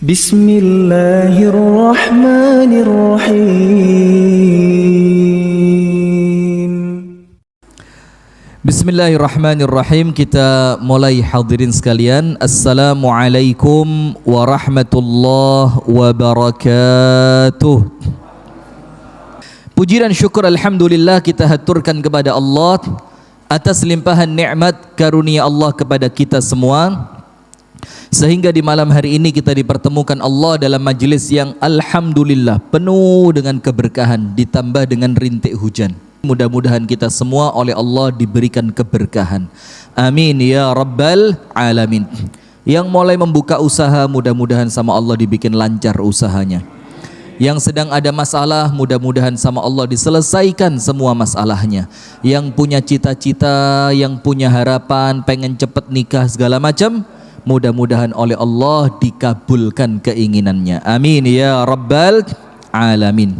Bismillahirrahmanirrahim. Bismillahirrahmanirrahim. Kita mulai, hadirin sekalian. Assalamualaikum warahmatullahi wabarakatuh. Puji dan syukur alhamdulillah kita haturkan kepada Allah atas limpahan nikmat karunia Allah kepada kita semua, sehingga di malam hari ini kita dipertemukan Allah dalam majlis yang alhamdulillah penuh dengan keberkahan ditambah dengan rintik hujan. Mudah-mudahan kita semua oleh Allah diberikan keberkahan. Amin ya rabbal alamin. Yang mulai membuka usaha, mudah-mudahan sama Allah dibikin lancar usahanya. Yang sedang ada masalah, mudah-mudahan sama Allah diselesaikan semua masalahnya. Yang punya cita-cita, yang punya harapan, pengen cepet nikah segala macam, mudah-mudahan oleh Allah dikabulkan keinginannya. Amin ya rabbal alamin.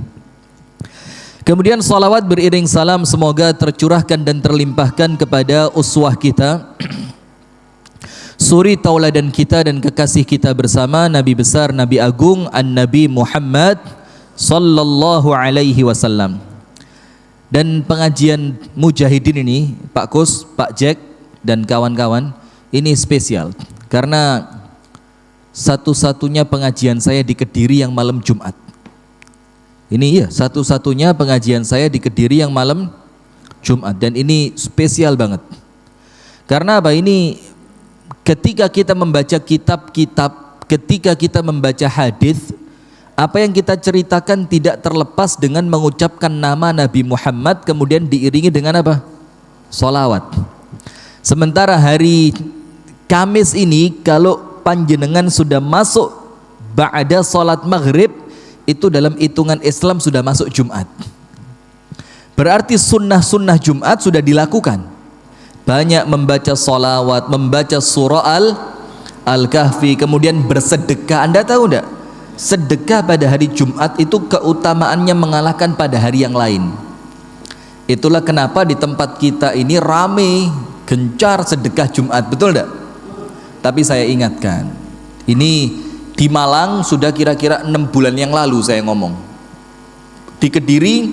Kemudian salawat beriring salam semoga tercurahkan dan terlimpahkan kepada uswah kita, suri tauladan kita dan kekasih kita bersama, Nabi besar, Nabi agung, An-Nabi Muhammad sallallahu alaihi wasallam. Dan pengajian Mujahidin ini, Pak Kus, Pak Jack dan kawan-kawan, ini spesial karena satu-satunya pengajian saya di Kediri yang malam Jumat. Ini ya, satu-satunya pengajian saya di Kediri yang malam Jumat, dan ini spesial banget. Karena apa? Ini ketika kita membaca kitab-kitab, ketika kita membaca hadis, apa yang kita ceritakan tidak terlepas dengan mengucapkan nama Nabi Muhammad kemudian diiringi dengan apa? Sholawat. Sementara hari Kamis ini kalau panjenengan sudah masuk ba'da sholat maghrib, itu dalam hitungan Islam sudah masuk Jumat. Berarti sunnah-sunnah Jumat sudah dilakukan. Banyak membaca sholawat, membaca surah Al-Kahfi, kemudian bersedekah. Anda tahu enggak? Sedekah pada hari Jumat itu keutamaannya mengalahkan pada hari yang lain. Itulah kenapa di tempat kita ini rame, gencar sedekah Jumat, betul enggak? Tapi saya ingatkan, ini di Malang sudah kira-kira 6 bulan yang lalu saya ngomong. Di Kediri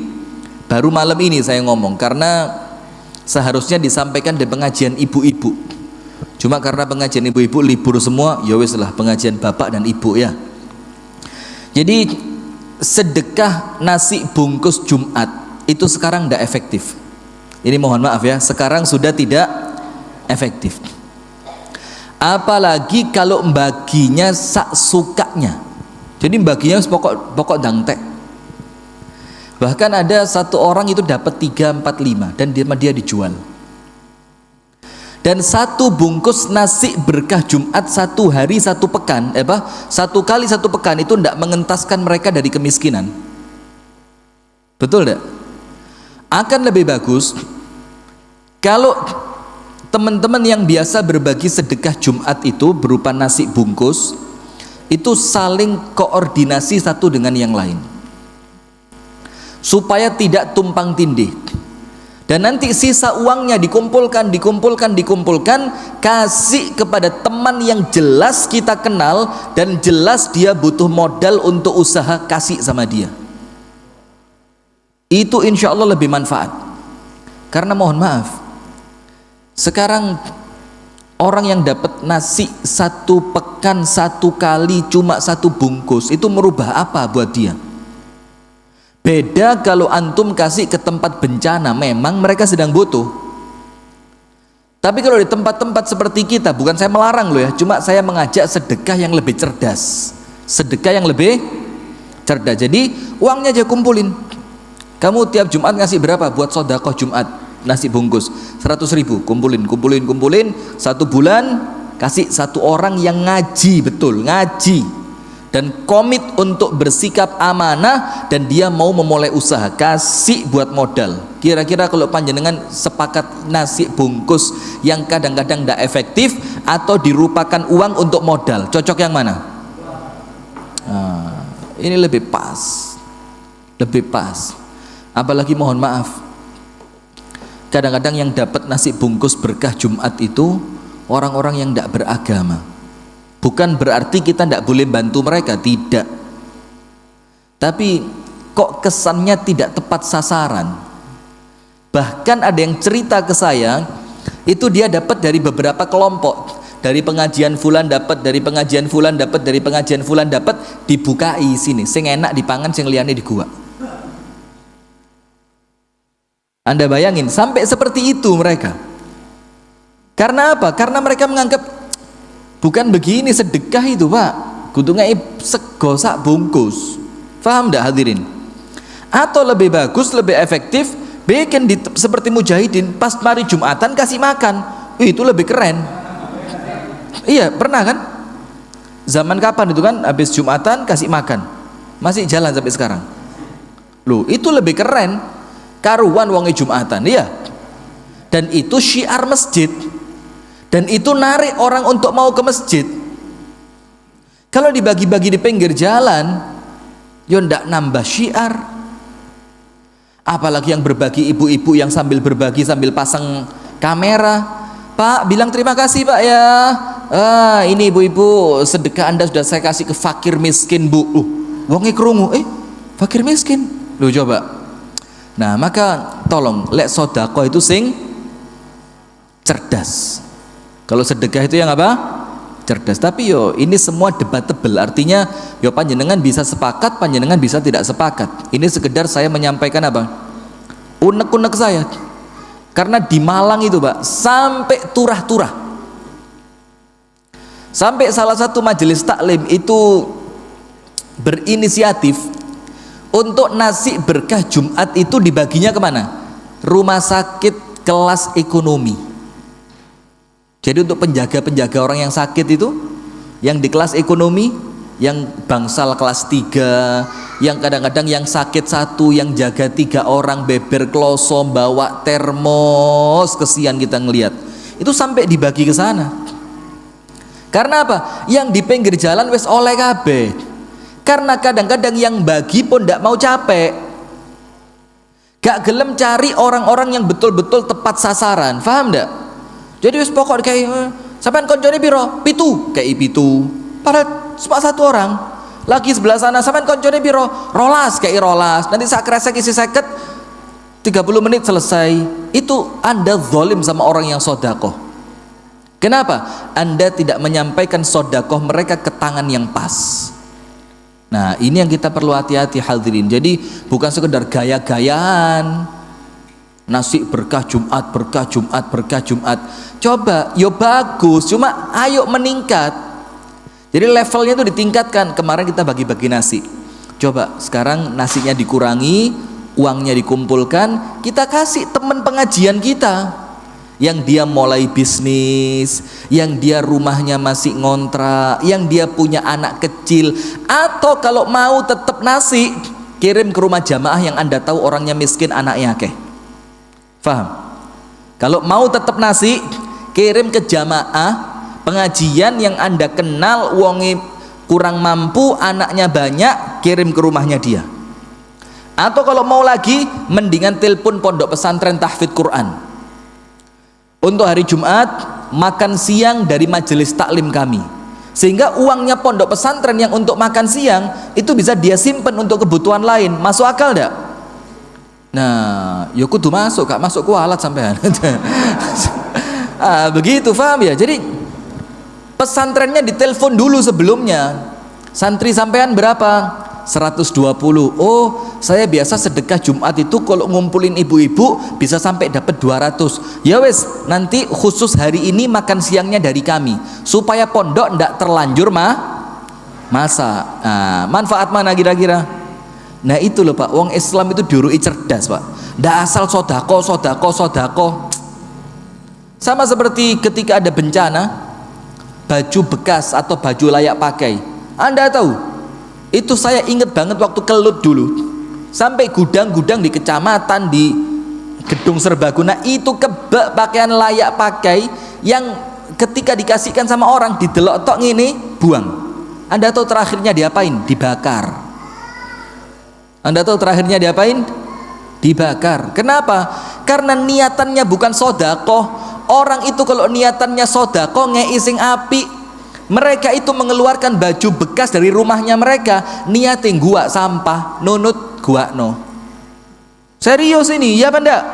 baru malam ini saya ngomong, karena seharusnya disampaikan di pengajian ibu-ibu. Cuma karena pengajian ibu-ibu libur semua, ya wis lah pengajian bapak dan ibu ya. Jadi sedekah nasi bungkus Jumat itu sekarang tidak efektif. Ini mohon maaf ya, sekarang sudah tidak efektif. Apalagi kalau baginya sak sukanya. Jadi baginya pokok dangtek. Bahkan ada satu orang itu dapat 3, 4, 5 dan dia dijual. Dan satu bungkus nasi berkah Jumat satu hari satu pekan, satu kali satu pekan itu tidak mengentaskan mereka dari kemiskinan. Betul tidak? Akan lebih bagus kalau teman-teman yang biasa berbagi sedekah Jumat itu berupa nasi bungkus itu saling koordinasi satu dengan yang lain supaya tidak tumpang tindih, dan nanti sisa uangnya dikumpulkan, kasih kepada teman yang jelas kita kenal dan jelas dia butuh modal untuk usaha, kasih sama dia. Itu insya Allah lebih manfaat. Karena mohon maaf, sekarang orang yang dapat nasi satu pekan satu kali cuma satu bungkus itu merubah apa buat dia? Beda kalau antum kasih ke tempat bencana, memang mereka sedang butuh. Tapi kalau di tempat-tempat seperti kita, bukan saya melarang loh ya, cuma saya mengajak sedekah yang lebih cerdas. Sedekah yang lebih cerdas. Jadi uangnya aja kumpulin. Kamu tiap Jumat ngasih berapa buat sedekah Jumat? Nasi bungkus 100.000, kumpulin 1 bulan, kasih satu orang yang ngaji, betul ngaji dan komit untuk bersikap amanah, dan dia mau memulai usaha, kasih buat modal. Kira-kira kalau panjenengan sepakat nasi bungkus yang kadang-kadang tidak efektif atau dirupakan uang untuk modal, cocok yang mana? Ini lebih pas. Apalagi mohon maaf, kadang-kadang yang dapat nasi bungkus berkah Jumat itu orang-orang yang tidak beragama. Bukan berarti kita tidak boleh bantu mereka, tidak. Tapi kok kesannya tidak tepat sasaran. Bahkan ada yang cerita ke saya, itu dia dapat dari beberapa kelompok, dari pengajian fulan dapat, dari pengajian fulan dapat, dari pengajian fulan dapat, dibukai sini, sing enak dipangan, sing liyane di gua. Anda bayangin sampai seperti itu mereka. Karena apa? Karena mereka menganggap bukan begini sedekah itu, Pak. Kudungnya sego sak bungkus. Faham enggak hadirin? Atau lebih bagus, lebih efektif bikin seperti mujahidin, pas mari Jumatan kasih makan. Itu lebih keren. Iya, pernah kan? Zaman kapan itu kan? Habis Jumatan kasih makan. Masih jalan sampai sekarang. Loh, itu lebih keren. Karuan wonge Jumatan, iya. Dan itu syiar masjid. Dan itu narik orang untuk mau ke masjid. Kalau dibagi-bagi di pinggir jalan, yo ndak nambah syiar. Apalagi yang berbagi, ibu-ibu yang sambil berbagi sambil pasang kamera. Pak, bilang terima kasih Pak ya. Ini ibu-ibu sedekah Anda sudah saya kasih ke fakir miskin, Bu. Wonge krungu, fakir miskin. Loh coba. Nah, maka tolong lek sedekah itu sing cerdas. Kalau sedekah itu yang apa? Cerdas. Tapi yo ini semua debatable. Artinya yo panjenengan bisa sepakat, panjenengan bisa tidak sepakat. Ini sekedar saya menyampaikan apa? Unek-unek saya. Karena di Malang itu, Pak, sampai turah-turah. Sampai salah satu majelis taklim itu berinisiatif untuk nasi berkah Jumat itu dibaginya kemana? Rumah sakit kelas ekonomi. Jadi untuk penjaga-penjaga orang yang sakit itu, yang di kelas ekonomi, yang bangsal kelas 3, yang kadang-kadang yang sakit 1, yang jaga 3 orang, beber kloso, bawa termos, kesian kita ngelihat. Itu sampai dibagi ke sana. Karena apa? Yang di pinggir jalan wis oleh kabeh. Karena kadang-kadang yang bagi pun tidak mau capek, gak gelem cari orang-orang yang betul-betul tepat sasaran. Paham tidak? Jadi wis pokok kayak sampean koncone piro? Pitu, kayak pitu. Padahal cuma 1 orang. Lagi sebelah sana sampean koncone piro? Rolas, kayak rolas. Nanti sak kresek isi 50, 30 menit selesai. Itu Anda zalim sama orang yang sedekah. Kenapa? Anda tidak menyampaikan sedekah mereka ke tangan yang pas. Nah, ini yang kita perlu hati-hati hadirin. Jadi bukan sekedar gaya-gayaan. Nasi berkah Jumat, berkah Jumat, berkah Jumat. Coba, yo bagus, cuma ayo meningkat. Jadi levelnya itu ditingkatkan. Kemarin kita bagi-bagi nasi. Coba sekarang nasinya dikurangi, uangnya dikumpulkan, kita kasih teman pengajian kita. Yang dia mulai bisnis, yang dia rumahnya masih ngontrak, yang dia punya anak kecil, atau kalau mau tetap nasi, kirim ke rumah jamaah yang Anda tahu orangnya miskin, anaknya akeh. Faham? Kalau mau tetap nasi, kirim ke jamaah pengajian yang Anda kenal, wonge kurang mampu, anaknya banyak, kirim ke rumahnya dia. Atau kalau mau lagi, mendingan telepon pondok pesantren tahfidz Quran. Untuk hari Jumat makan siang dari majelis taklim kami, sehingga uangnya pondok pesantren yang untuk makan siang itu bisa dia simpen untuk kebutuhan lain. Masuk akal enggak? Nah, ya kudu masuk, gak masuk kualat sampean. Begitu, paham ya? Jadi pesantrennya ditelepon dulu sebelumnya. Santri sampean berapa? 120. Oh, saya biasa sedekah Jumat itu kalau ngumpulin ibu-ibu bisa sampai dapat 200. Ya wes, nanti khusus hari ini makan siangnya dari kami supaya pondok ndak terlanjur masa. Nah, manfaat mana kira-kira? Nah itu loh Pak, wong Islam itu diurui cerdas Pak. Ndak asal sodako. Sama seperti ketika ada bencana, baju bekas atau baju layak pakai. Anda tahu? Itu saya ingat banget waktu kelut dulu, sampai gudang-gudang di kecamatan, di gedung serbaguna itu kebak pakaian layak pakai yang ketika dikasihkan sama orang didelok tok ngene buang. Anda tahu terakhirnya diapain? Dibakar. Anda tahu terakhirnya diapain? Dibakar. Kenapa? Karena niatannya bukan sedekah. Orang itu kalau niatannya sedekah ngei sing apik, Mereka itu mengeluarkan baju bekas dari rumahnya mereka, niatin gua sampah, nunut gua no. Serius ini, ya apa enggak?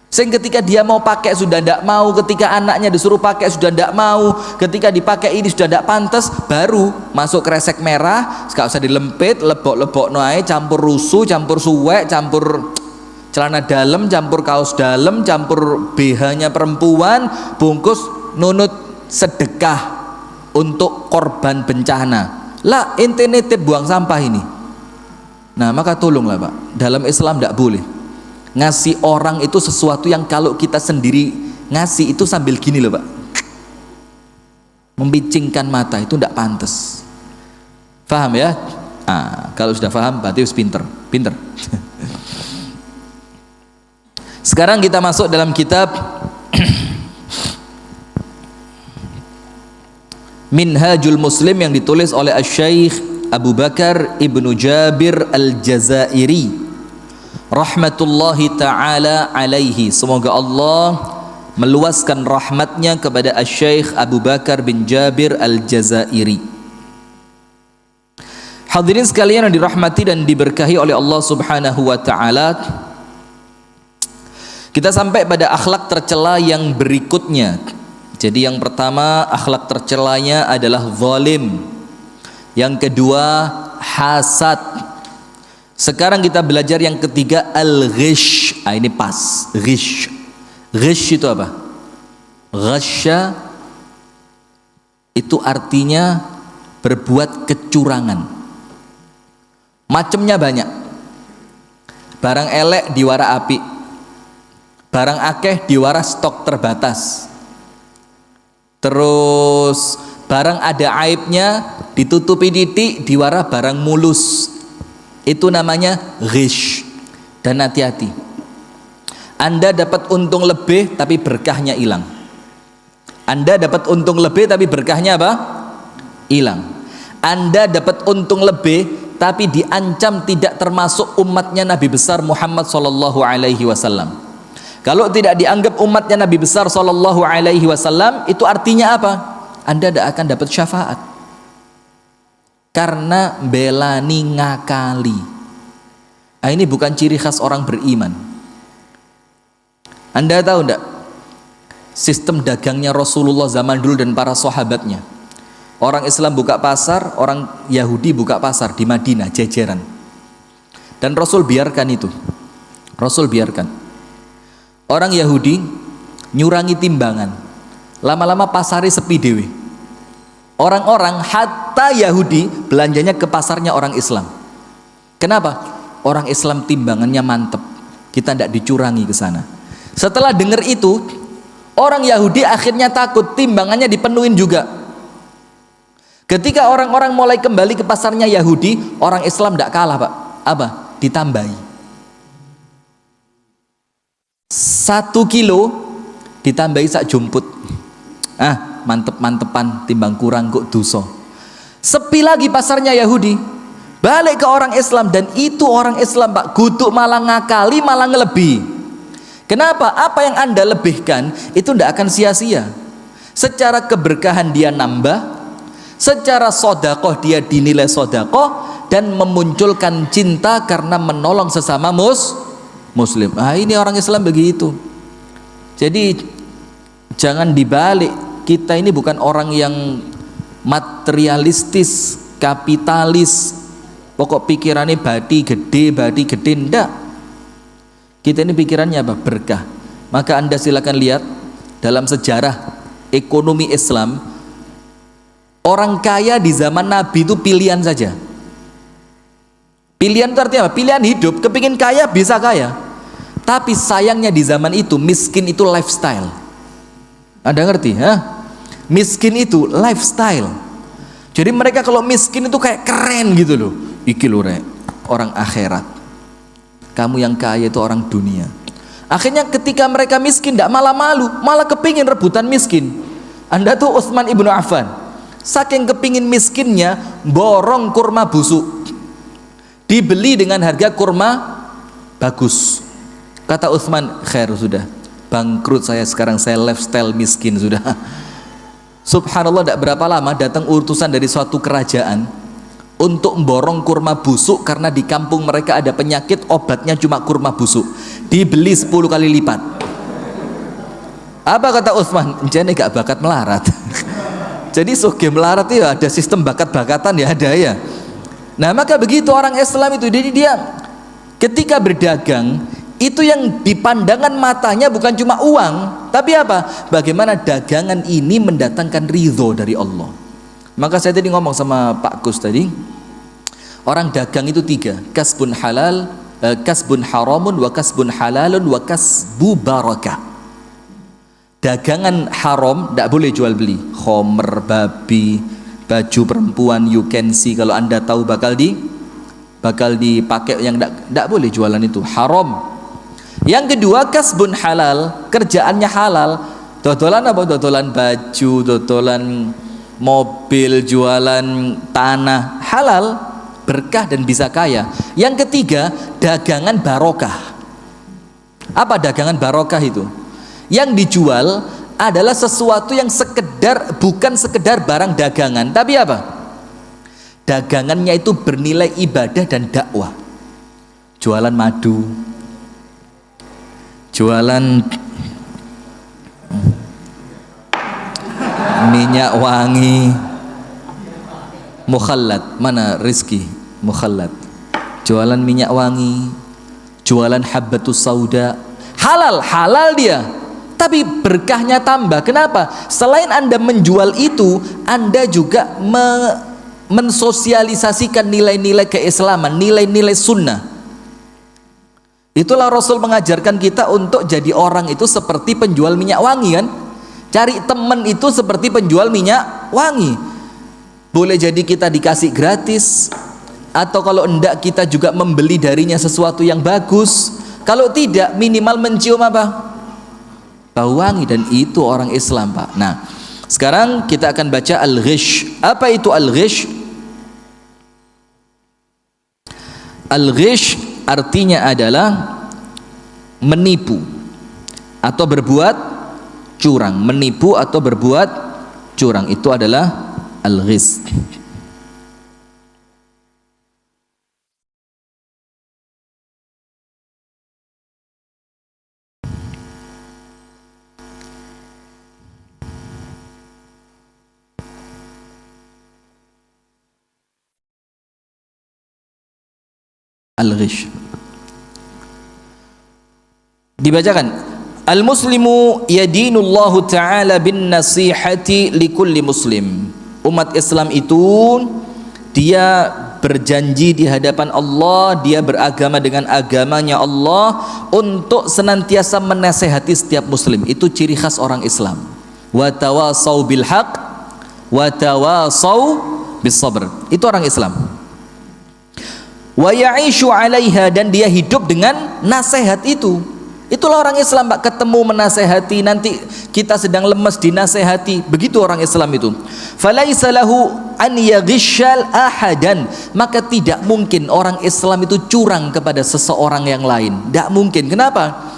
Sing ketika dia mau pakai sudah ndak mau, ketika anaknya disuruh pakai sudah ndak mau, ketika dipakai ini sudah ndak pantas, baru masuk kresek merah, gak usah dilempit, lebok-lebok noai, campur rusuh, campur suwek, campur celana dalam, campur kaos dalam, campur BH-nya perempuan, bungkus nunut sedekah untuk korban bencana. Lah ente nitip buang sampah ini. Nah maka tolonglah Pak, dalam Islam tidak boleh ngasih orang itu sesuatu yang kalau kita sendiri ngasih itu sambil gini loh Pak, membicingkan mata, itu tidak pantas. Faham ya? Kalau sudah faham berarti harus pinter. Sekarang kita masuk dalam kitab Minhajul Muslim yang ditulis oleh Asy-Syaikh Abu Bakar Ibnu Jabir Al-Jazairi rahmatullahi ta'ala alaihi. Semoga Allah meluaskan rahmatnya kepada Asy-Syaikh Abu Bakar bin Jabir Al-Jazairi. Hadirin sekalian yang dirahmati dan diberkahi oleh Allah Subhanahu wa taala, kita sampai pada akhlak tercela yang berikutnya. Jadi yang pertama akhlak tercelanya adalah zalim. Yang kedua hasad. Sekarang kita belajar yang ketiga al-ghish. Ini pas. Ghish. Ghish itu apa? Ghasya itu artinya berbuat kecurangan. Macamnya banyak. Barang elek diwara api. Barang akeh diwara stok terbatas. Terus barang ada aibnya ditutupi titik diwara barang mulus. Itu namanya ghish. Dan hati-hati, Anda dapat untung lebih tapi berkahnya hilang. Anda dapat untung lebih tapi berkahnya apa? Hilang. Anda dapat untung lebih tapi diancam tidak termasuk umatnya Nabi besar Muhammad sallallahu alaihi wasallam. Kalau tidak dianggap umatnya Nabi besar sallallahu alaihi wasallam, itu artinya apa? Anda tidak akan dapat syafaat. Karena belani ngakali. Ini bukan ciri khas orang beriman. Anda tahu tidak? Sistem dagangnya Rasulullah zaman dulu dan para sahabatnya. Orang Islam buka pasar, orang Yahudi buka pasar di Madinah, jejeran. Dan Rasul biarkan itu. Rasul biarkan. Orang Yahudi nyurangi timbangan, lama-lama pasarnya sepi dewe. Orang-orang hatta Yahudi belanjanya ke pasarnya orang Islam. Kenapa? Orang Islam timbangannya mantep, kita tidak dicurangi ke sana. Setelah dengar itu, orang Yahudi akhirnya takut timbangannya dipenuhin juga. Ketika orang-orang mulai kembali ke pasarnya Yahudi, orang Islam tidak kalah Pak. Apa? Ditambahi. 1 kilo ditambahi sak jumput. Mantep-mantepan timbang kurang kok dosa. Sepi lagi pasarnya Yahudi. Balik ke orang Islam, dan itu orang Islam Pak, guduk malah ngakali, malah ngelebi. Kenapa? Apa yang Anda lebihkan itu tidak akan sia-sia. Secara keberkahan dia nambah, secara sodakoh dia dinilai sodakoh, dan memunculkan cinta karena menolong sesama Muslim. Ini orang Islam begitu. Jadi jangan dibalik. Kita ini bukan orang yang materialistis, kapitalis, pokok pikirannya badi gede, ndak. Kita ini pikirannya apa? Berkah. Maka Anda silakan lihat dalam sejarah ekonomi Islam, orang kaya di zaman Nabi itu pilihan saja. Pilihan itu artinya apa? Pilihan hidup, kepingin kaya bisa kaya. Tapi sayangnya di zaman itu miskin itu lifestyle. Anda ngerti? Miskin itu lifestyle. Jadi mereka kalau miskin itu kayak keren gitu loh. Iki loh rek, orang akhirat. Kamu yang kaya itu orang dunia. Akhirnya ketika mereka miskin tidak malah malu, malah kepingin rebutan miskin. Anda tuh Utsman ibnu Affan, saking kepingin miskinnya borong kurma busuk, dibeli dengan harga kurma bagus. Kata Utsman, khair sudah, bangkrut saya sekarang, saya lifestyle miskin sudah. Subhanallah, tidak berapa lama datang utusan dari suatu kerajaan untuk memborong kurma busuk karena di kampung mereka ada penyakit, obatnya cuma kurma busuk, dibeli 10 kali lipat. Apa kata Utsman? Jane gak bakat melarat. Jadi soge melarat ya ada sistem bakat-bakatan ya ada ya. Nah maka begitu orang Islam itu, jadi dia ketika berdagang itu yang dipandangan matanya bukan cuma uang, tapi apa? Bagaimana dagangan ini mendatangkan ridho dari Allah. Maka saya tadi ngomong sama Pak Kus tadi, orang dagang itu 3, kasbun halal, kasbun haramun, wa kasbun halalun, wa kasbu barakah. Dagangan haram tidak boleh jual beli, khomer, babi, baju perempuan, you can see, kalau anda tahu bakal dipakai yang tidak boleh jualan, itu haram. Yang kedua kasbun halal, kerjaannya halal. Dodolan apa? Dodolan baju, dodolan mobil, jualan tanah, halal, berkah dan bisa kaya. Yang ketiga dagangan barokah. Apa dagangan barokah itu? Yang dijual adalah sesuatu yang sekedar, bukan sekedar barang dagangan, tapi apa? Dagangannya itu bernilai ibadah dan dakwah. Jualan madu, jualan minyak wangi, mukhallad, mana Rizki mukhallad, jualan minyak wangi, jualan habbatus sauda, halal dia, tapi berkahnya tambah. Kenapa? Selain anda menjual itu, anda juga mensosialisasikan nilai-nilai keislaman, nilai-nilai sunnah. Itulah Rasul mengajarkan kita untuk jadi orang itu seperti penjual minyak wangi kan. Cari teman itu seperti penjual minyak wangi. Boleh jadi kita dikasih gratis, atau kalau enggak kita juga membeli darinya sesuatu yang bagus. Kalau tidak minimal mencium apa? Bau wangi, dan itu orang Islam Pak. Nah sekarang kita akan baca al-ghish. Apa itu al-ghish? Al-ghish artinya adalah menipu atau berbuat curang. Menipu atau berbuat curang itu adalah al-ghish. Al-ghish dibacakan, al-muslimu yadinullahu ta'ala bin nasihati likulli muslim. Umat Islam itu dia berjanji di hadapan Allah, dia beragama dengan agamanya Allah untuk senantiasa menasehati setiap muslim. Itu ciri khas orang Islam. Wa tawasau bil haq wa tawasau bis sabr. Itu orang Islam. Wa ya'ishu 'alaiha, dan dia hidup dengan nasihat itu. Itulah orang Islam Pak, ketemu menasehati, nanti kita sedang lemes dinasehati. Begitu orang Islam itu. Falaisa lahu an yaghishal ahadan, maka tidak mungkin orang Islam itu curang kepada seseorang yang lain. Tidak mungkin. Kenapa?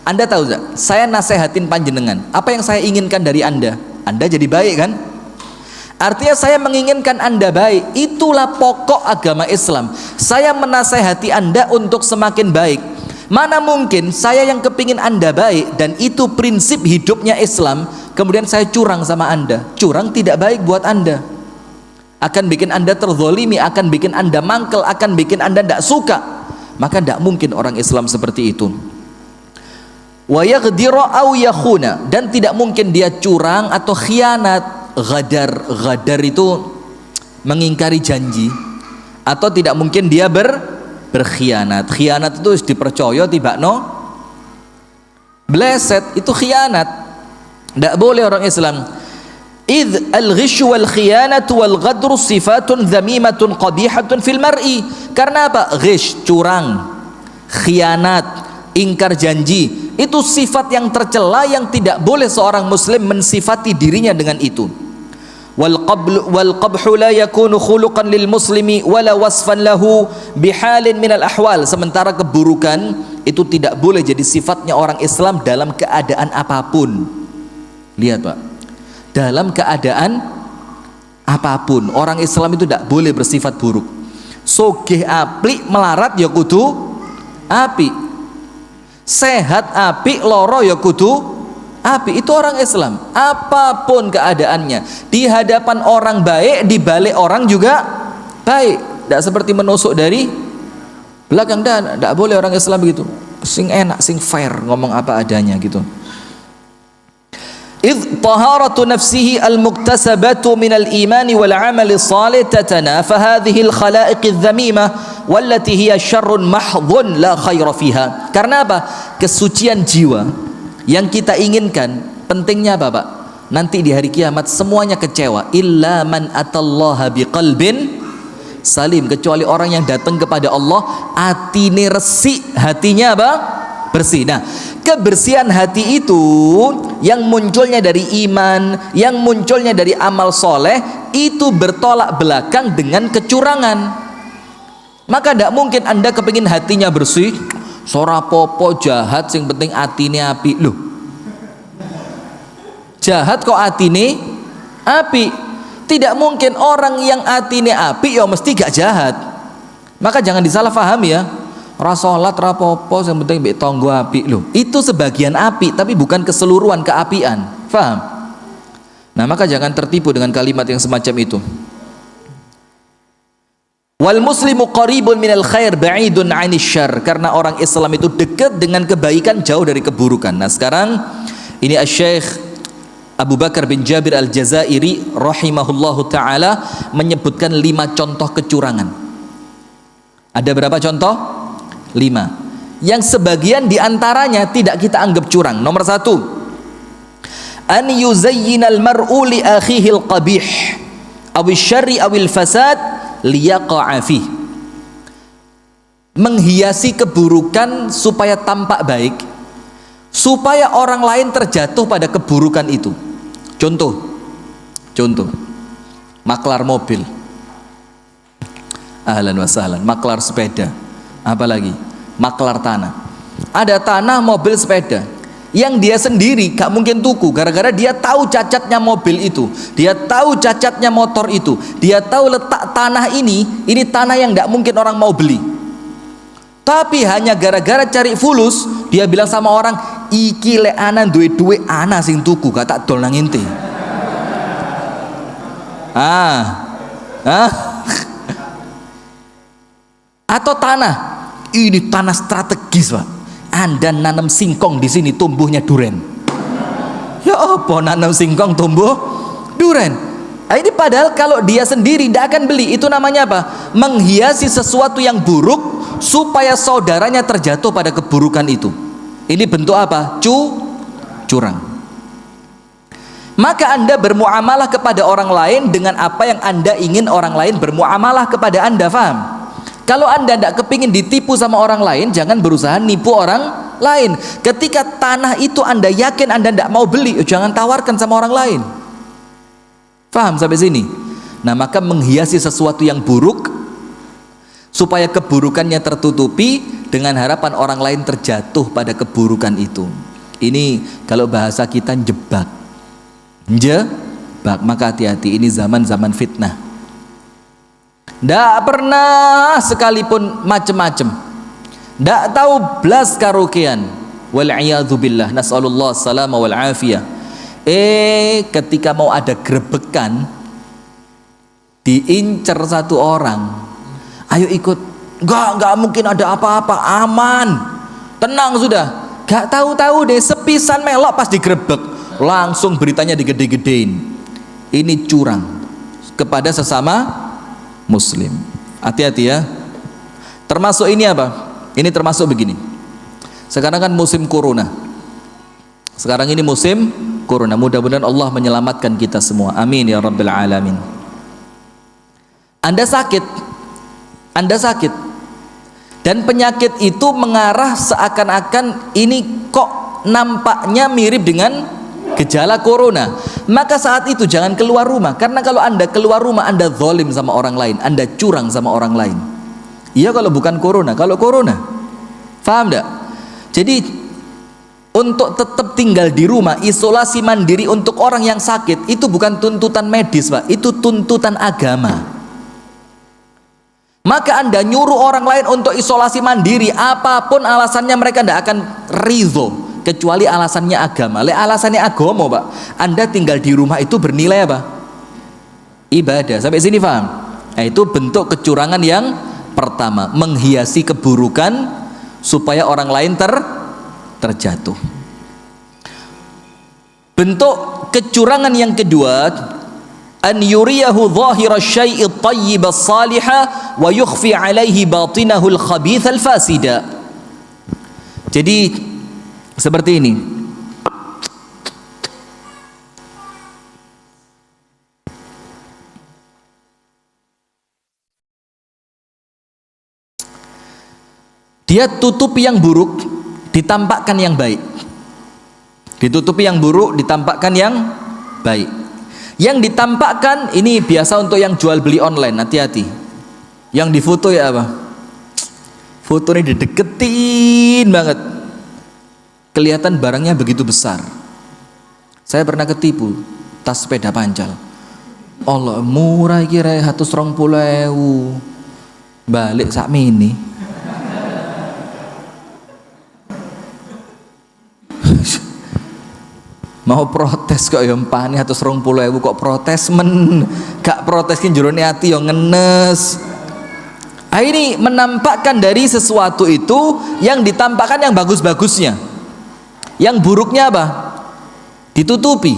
Anda tahu tak? Saya nasehatin panjenengan. Apa yang saya inginkan dari Anda? Anda jadi baik kan? Artinya saya menginginkan Anda baik. Itulah pokok agama Islam. Saya menasehati Anda untuk semakin baik. Mana mungkin saya yang kepingin Anda baik, dan itu prinsip hidupnya Islam, kemudian saya curang sama Anda. Curang tidak baik buat Anda, akan bikin Anda terzolimi, akan bikin Anda mangkel, akan bikin Anda tidak suka. Maka tidak mungkin orang Islam seperti itu. Wa yaghdira aw yakhuna, dan tidak mungkin dia curang atau khianat. Ghadar itu mengingkari janji, atau tidak mungkin dia berkhianat. Khianat itu dipercaya tiba no bleset, itu khianat. Tidak boleh orang Islam. Idh al-ghishu wal khiyanatu wal ghadru sifatun dhamimatun qabihatun fil mar'i. Karena apa? Ghish, curang, khianat, ingkar janji, itu sifat yang tercela yang tidak boleh seorang muslim mensifati dirinya dengan itu. Wal qabhu la yakunu khuluqan lil muslimi wala wasfan lahu bihalin minal ahwal. Sementara keburukan itu tidak boleh jadi sifatnya orang Islam dalam keadaan apapun. Lihat Pak, dalam keadaan apapun. Orang Islam itu tidak boleh bersifat buruk. Sogeh apik melarat ya kudu apik, sehat apik loro ya kudu apik. Itu orang Islam. Apapun keadaannya, di hadapan orang baik, di balik orang juga baik. Tidak seperti menusuk dari belakang. Tidak boleh orang Islam begitu. Sing enak, sing fair, ngomong apa adanya gitu. إذ طهارة نفسه المكتسبة من الإيمان والعمل الصالح تتنافى هذه الخلائق الذميمة والتي هي شر محض لا خير فيها. Karena apa? Kesucian jiwa yang kita inginkan. Pentingnya apa, Pak? Nanti di hari kiamat semuanya kecewa. Illa man atallaha biqalbin salim, kecuali orang yang datang kepada Allah atine resik, hatinya apa? Bersih. Nah, kebersihan hati itu yang munculnya dari iman, yang munculnya dari amal soleh, itu bertolak belakang dengan kecurangan. Maka tidak mungkin Anda kepingin hatinya bersih, sora popo jahat, yang penting atine api. Loh, jahat kok atine api? Tidak mungkin orang yang atine api ya mesti gak jahat. Maka jangan disalahpahami ya. Rasolat rapopo yang penting mbek tonggo api. Loh, itu sebagian api tapi bukan keseluruhan keapian. Faham? Nah, maka jangan tertipu dengan kalimat yang semacam itu. Wal muslimu qaribun minal khair ba'idun 'anil syarr. Karena orang Islam itu dekat dengan kebaikan, jauh dari keburukan. Nah, sekarang ini Asy-Syaikh Abu Bakar bin Jabir Al-Jazairi rahimahullahu taala menyebutkan 5 contoh kecurangan. Ada berapa contoh? 5. Yang sebagian diantaranya tidak kita anggap curang. Nomor 1, an yuzayyinal mar'u li akhihi al-qabih awil syarri awil fasad liyaqa'a fih. Menghiasi keburukan supaya tampak baik, supaya orang lain terjatuh pada keburukan itu. Contoh maklar mobil, ahlan wa sahlan. Maklar sepeda, apalagi maklar tanah. Ada tanah, mobil, sepeda yang dia sendiri gak mungkin tuku, gara-gara dia tahu cacatnya mobil itu, dia tahu cacatnya motor itu, dia tahu letak tanah ini tanah yang gak mungkin orang mau beli. Tapi hanya gara-gara cari fulus, dia bilang sama orang, iki le ana duwe ana sing tuku, gak tak dol nang ente. Atau tanah, ini tanah strategis, Pak. Anda nanam singkong di sini, tumbuhnya duren. Ya apa nanam singkong tumbuh duren? Ini padahal kalau dia sendiri tidak akan beli. Itu namanya apa? Menghiasi sesuatu yang buruk supaya saudaranya terjatuh pada keburukan itu. Ini bentuk apa? Curang. Maka Anda bermuamalah kepada orang lain dengan apa yang Anda ingin orang lain bermuamalah kepada Anda. Faham? Kalau Anda tidak kepingin ditipu sama orang lain, jangan berusaha nipu orang lain. Ketika tanah itu Anda yakin Anda tidak mau beli, jangan tawarkan sama orang lain. Faham sampai sini? Nah, maka menghiasi sesuatu yang buruk supaya keburukannya tertutupi dengan harapan orang lain terjatuh pada keburukan itu. Ini kalau bahasa kita jebak. Maka hati-hati, ini zaman-zaman fitnah. Tidak pernah sekalipun macam-macam, tidak tahu belas karukian. Wal'iyadzubillah, nas'alullah salama wal afiyah. Ketika mau ada grebekan, diincer satu orang, ayo ikut. Enggak mungkin ada apa-apa, aman, tenang sudah. Gak tahu-tahu deh, sepisan melok pas digrebek, langsung beritanya digede-gedein. Ini curang kepada sesama Muslim. Hati-hati ya. Termasuk ini apa? Ini termasuk begini. Sekarang kan musim corona. Sekarang ini musim corona. Mudah-mudahan Allah menyelamatkan kita semua. Amin ya rabbal alamin. Anda sakit. Dan penyakit itu mengarah seakan-akan ini kok nampaknya mirip dengan gejala corona. Maka saat itu jangan keluar rumah. Karena kalau Anda keluar rumah, Anda zalim sama orang lain, Anda curang sama orang lain. Iya kalau bukan corona. Kalau corona, paham enggak? Jadi untuk tetap tinggal di rumah, isolasi mandiri untuk orang yang sakit, itu bukan tuntutan medis, Pak, itu tuntutan agama. Maka Anda nyuruh orang lain untuk isolasi mandiri, apapun alasannya mereka tidak akan ridho, kecuali alasannya agama. Alasannya agama, Pak, Anda tinggal di rumah itu bernilai apa? Ibadah. Sampai sini paham? Nah, itu bentuk kecurangan yang pertama, menghiasi keburukan supaya orang lain terjatuh. Bentuk kecurangan yang kedua, an yuriyahu dhahira syai'i tayyib as-salihah wa yukhfi alaihi batinahu al-khabith al-fasida. Jadi seperti ini. Dia tutupi yang buruk, ditampakkan yang baik. Ditutupi yang buruk, ditampakkan yang baik. Yang ditampakkan ini biasa untuk yang jual beli online, hati-hati. Yang difoto ya apa? Foto ini dideketin banget. Kelihatan barangnya begitu besar. Saya pernah ketipu tas sepeda pancal. Allah, murah kira 120.000. Balik sak mini. Mau protes kok ya empani 120.000 kok protes men, gak protes ki jerone ati yo ngenes. Ini menampakkan dari sesuatu itu yang ditampakkan yang bagus-bagusnya. Yang buruknya apa? Ditutupi.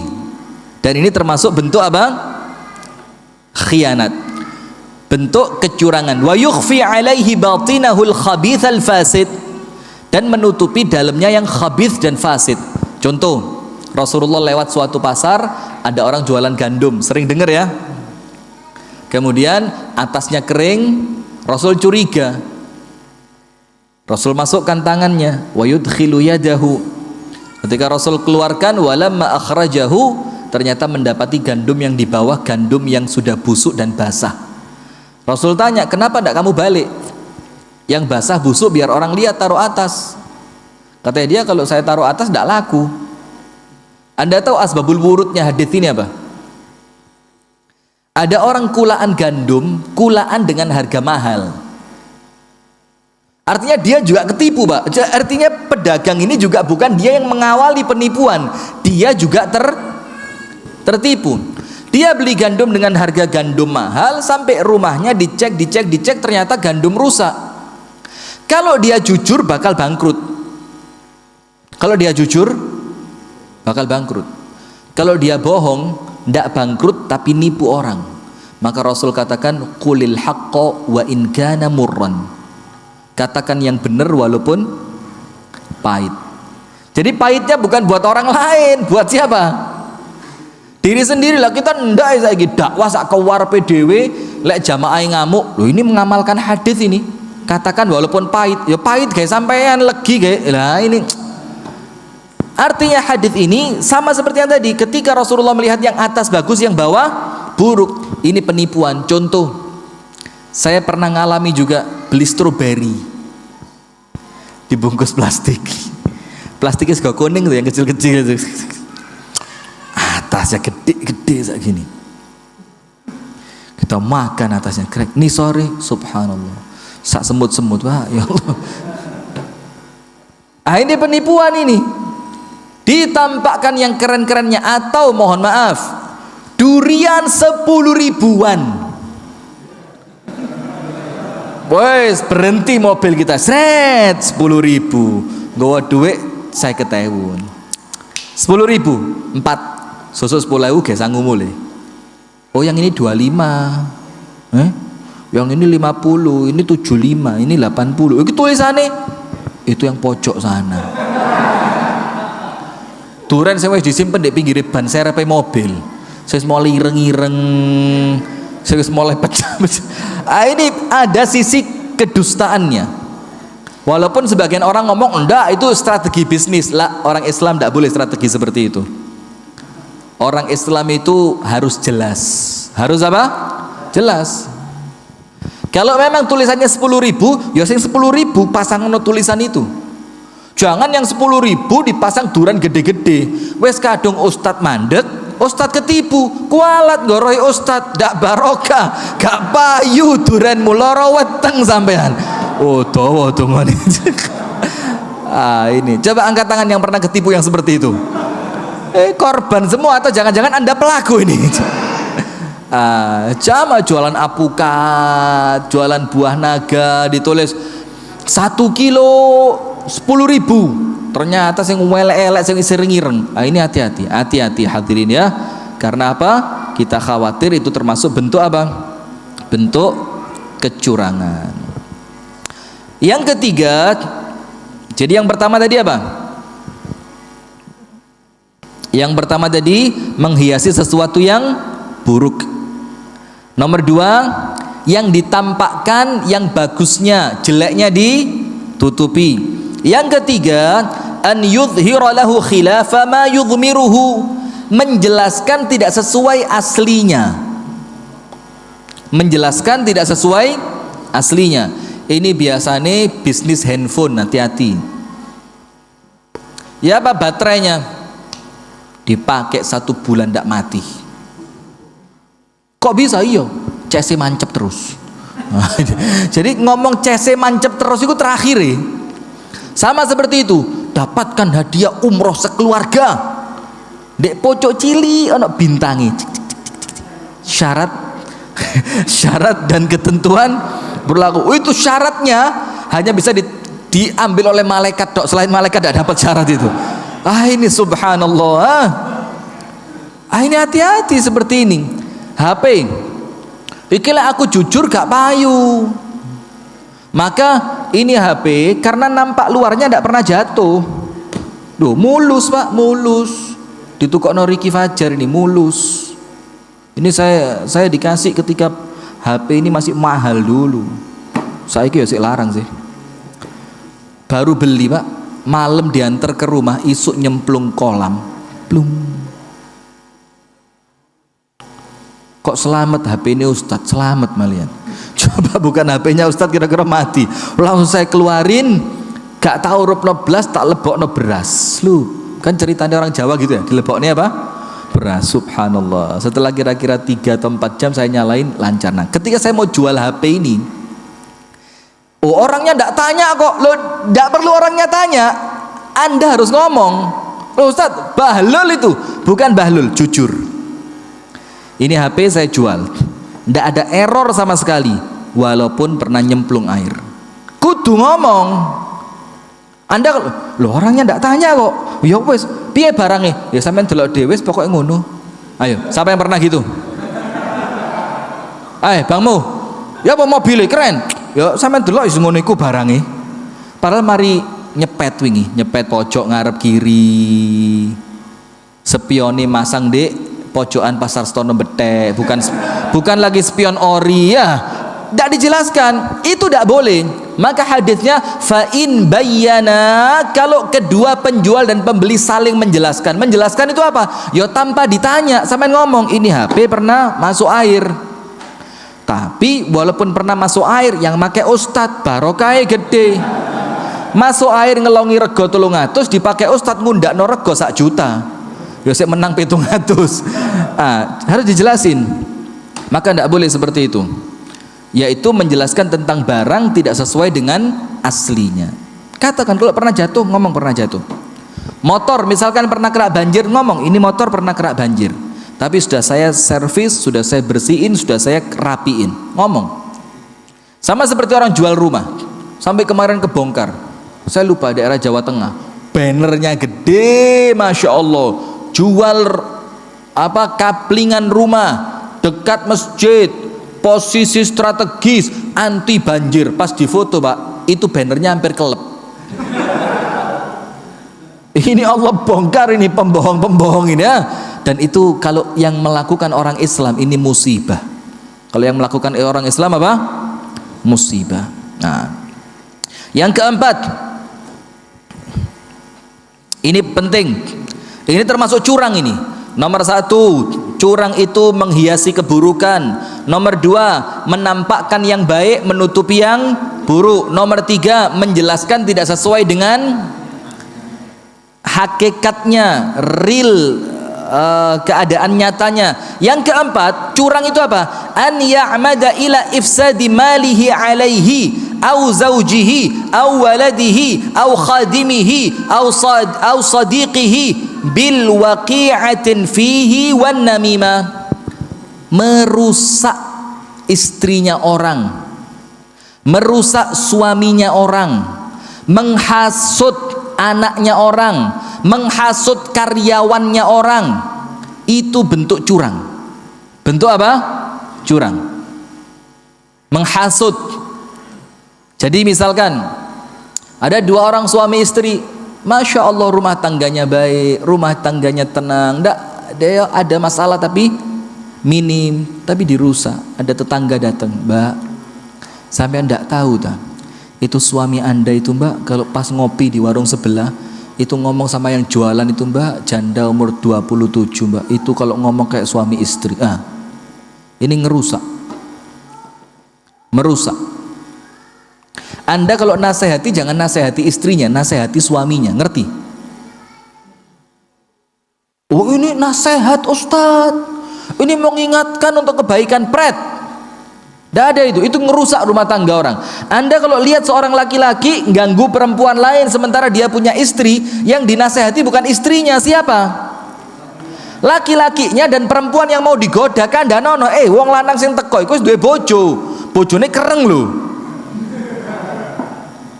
Dan ini termasuk bentuk apa? Khianat. Bentuk kecurangan. Wa yukhfi alaihi batinahul khabithal fasid, dan menutupi dalamnya yang khabith dan fasid. Contoh, Rasulullah lewat suatu pasar, ada orang jualan gandum, sering dengar ya. Kemudian atasnya kering, Rasul curiga. Rasul masukkan tangannya, wa yudkhilu yadahu. Ketika Rasul keluarkan, walamma akhrajahu, ternyata mendapati gandum yang di bawah gandum yang sudah busuk dan basah. Rasul tanya, kenapa tidak kamu balik? Yang basah busuk biar orang lihat, taruh atas. Katanya dia, kalau saya taruh atas tidak laku. Anda tahu asbabul wurudnya hadis ini apa? Ada orang kulaan gandum, kulaan dengan harga mahal. Artinya dia juga ketipu, Pak. Artinya pedagang ini juga bukan dia yang mengawali penipuan, dia juga tertipu. Dia beli gandum dengan harga gandum mahal, sampai rumahnya dicek, ternyata gandum rusak. Kalau dia jujur bakal bangkrut. Kalau dia jujur bakal bangkrut. Kalau dia bohong, tidak bangkrut tapi nipu orang. Maka Rasul katakan, qulil haqqo wa in kana murran. Katakan yang benar walaupun pahit. Jadi pahitnya bukan buat orang lain, buat siapa? Diri sendiri lah. Kita ndak saiki dakwah sak kewar PDW lek jamaah ngamuk. Loh, ini mengamalkan hadis ini. Katakan walaupun pahit. Ya pahit guys, sampean legi guys. Lah ini artinya hadis ini sama seperti yang tadi. Ketika Rasulullah melihat yang atas bagus, yang bawah buruk, ini penipuan. Contoh, saya pernah ngalami juga beli stroberi dibungkus plastik. Plastiknya suka kuning tuh, yang kecil-kecil itu. Atasnya gede-gede kayak gini. Kita makan atasnya krek. Nih sore, subhanallah. Sak semut-semut, wah ya Allah. Ini penipuan ini. Ditampakkan yang keren-kerennya, atau mohon maaf, durian 10 ribuan. Wes berhenti mobil kita, seret 10 ribu, gawa duit saya ketewun 10 ribu 4 susuk 10.000 gak sanggup mulai. Oh yang ini 25, yang ini 50, ini 75, ini 80. Itu tulisannya itu yang pojok sana. Duren saya disimpan di pinggir ban serep mobil. Saya mau ireng-ireng, saya mulai pecah. Ini ada sisi kedustaannya. Walaupun sebagian orang ngomong enggak, itu strategi bisnis lah. Orang Islam tidak boleh strategi seperti itu. Orang Islam itu harus jelas. Harus apa? Jelas. Kalau memang tulisannya 10 ribu, ya sing 10 ribu pasang no tulisan itu. Jangan yang 10.000 dipasang duran gede-gede. Wes kadung ustad mandek, ustad ketipu, kualat ngorohi ustad, dak barokah, gak payu duran muloro weteng sampean. Oh, dawa dongane. Ini coba angkat tangan yang pernah ketipu yang seperti itu. Korban semua atau jangan-jangan Anda pelaku ini. Cama jualan apukat, jualan buah naga ditulis 1 kilo 10.000, ternyata sing elek-elek sing sering ireng. Ini hati-hati hadirin ya. Karena apa? Kita khawatir itu termasuk bentuk apa? Bentuk kecurangan. Yang ketiga, jadi yang pertama tadi apa? Yang pertama tadi menghiasi sesuatu yang buruk. Nomor 2, yang ditampakkan yang bagusnya, jeleknya ditutupi. Yang ketiga, an yudhhira lahu khilafa ma yudhmiruhu, menjelaskan tidak sesuai aslinya. Menjelaskan tidak sesuai aslinya. Ini biasanya bisnis handphone, hati-hati. Ya apa baterainya? Dipakai 1 bulan tidak mati. Kok bisa? Iya, CC mancep terus. Jadi ngomong CC mancep terus itu terakhir ya. Sama seperti itu, dapatkan hadiah umroh sekeluarga. Dek pocok cili ono bintangi. Syarat dan ketentuan berlaku. Itu syaratnya hanya bisa diambil oleh malaikat dok. Selain malaikat tidak dapat syarat itu. Ini subhanallah. Ini hati-hati seperti ini. HP. Ikilah aku jujur gak payu. Maka ini HP karena nampak luarnya tidak pernah jatuh. Duh, mulus pak, mulus. Ditukokno Ricky Fajar ini mulus. Ini saya dikasih ketika HP ini masih mahal dulu. Saya kira sih larang sih. Baru beli pak, malam diantar ke rumah, isuk nyemplung kolam. Plung. Kok selamat HP ini Ustadz? Selamat malian. Coba bukan HP-nya Ustadz kira-kira mati. Langsung saya keluarin, gak tahu rupno belas, tak lebokno beras. Lu kan ceritanya orang Jawa gitu ya, dileboknya apa? Beras. Subhanallah. Setelah kira-kira 3 atau 4 jam saya nyalain, lancar. Nah ketika saya mau jual HP ini, orangnya ndak tanya kok. Lo ndak perlu orangnya tanya, Anda harus ngomong. Loh Ustadz, bahlul itu. Bukan bahlul, jujur. Ini HP saya jual, ndak ada error sama sekali, walaupun pernah nyemplung air. Kudu ngomong. Anda loh orangnya ndak tanya kok. Ya wes, piye barangnya? Ya sampean delok dhewe wis pokoke ngono. Ayo, siapa yang pernah gitu? Bangmu. Ya apa mobilnya keren? Ya sampean delok wis ngono iku barange. Padahal mari nyepet wingi, nyepet pojok ngarep kiri. Spione masang dek pojokan Pasar Stono Betek, bukan lagi spion ori ya. Tidak dijelaskan, itu tidak boleh. Maka hadisnya fa in bayyana, kalau kedua penjual dan pembeli saling menjelaskan. Menjelaskan itu apa? Ya tanpa ditanya, sampai ngomong ini HP pernah masuk air. Tapi walaupun pernah masuk air, yang make ustad barokahnya gede. Masuk air ngelongi rego 300, dipakai ustad ngundakno rego 1 juta. Ya saya menang 700. Harus dijelasin. Maka tidak boleh seperti itu. Yaitu menjelaskan tentang barang tidak sesuai dengan aslinya. Katakan kalau pernah jatuh, ngomong pernah jatuh. Motor misalkan pernah kena banjir, ngomong ini motor pernah kena banjir. Tapi sudah saya servis, sudah saya bersihin, sudah saya rapiin. Ngomong. Sama seperti orang jual rumah. Sampai kemarin kebongkar. Saya lupa daerah Jawa Tengah. Bannernya gede, masya Allah. Jual kaplingan rumah dekat masjid, posisi strategis, anti banjir. Pas difoto pak, itu bannernya hampir kelep. Ini Allah bongkar ini pembohong-pembohong ini ya. Dan itu kalau yang melakukan orang Islam ini musibah. Kalau yang melakukan orang Islam apa? Musibah. Nah, yang keempat, ini penting. Ini termasuk curang ini. Nomor 1, curang itu menghiasi keburukan. Nomor 2, menampakkan yang baik menutupi yang buruk. Nomor 3, menjelaskan tidak sesuai dengan hakikatnya, real keadaan nyatanya. Yang keempat, curang itu apa? An ya'mada ila ifsadi malihi alaihi au zawjihi au waladihi au khadimihi au sadiqihi bil waqi'atin fihi wan namimah. Merusak istrinya orang, merusak suaminya orang, menghasut anaknya orang, menghasut karyawannya orang. Itu bentuk curang. Bentuk apa? Curang. Menghasut. Jadi misalkan ada dua orang suami istri, Masya Allah rumah tangganya baik, rumah tangganya tenang, dia ada masalah tapi minim, tapi dirusak. Ada tetangga datang, Mbak, sampai ndak tahu tak? Itu suami Anda itu, Mbak, kalau pas ngopi di warung sebelah itu ngomong sama yang jualan itu, Mbak, janda umur 27, Mbak. Itu kalau ngomong kayak suami istri. Ini ngerusak. Merusak. Anda kalau nasihati jangan nasihati istrinya, nasihati suaminya, ngerti? Oh, ini nasihat Ustadz. Ini mengingatkan untuk kebaikan, pret. Tidak ada itu ngerusak rumah tangga orang. Anda kalau lihat seorang laki-laki ganggu perempuan lain sementara dia punya istri, yang dinasehati bukan istrinya, siapa? Laki-lakinya dan perempuan yang mau digoda. Kandhanono, wong lanang sing teko iku wis duwe bojo. Bojone kereng lho.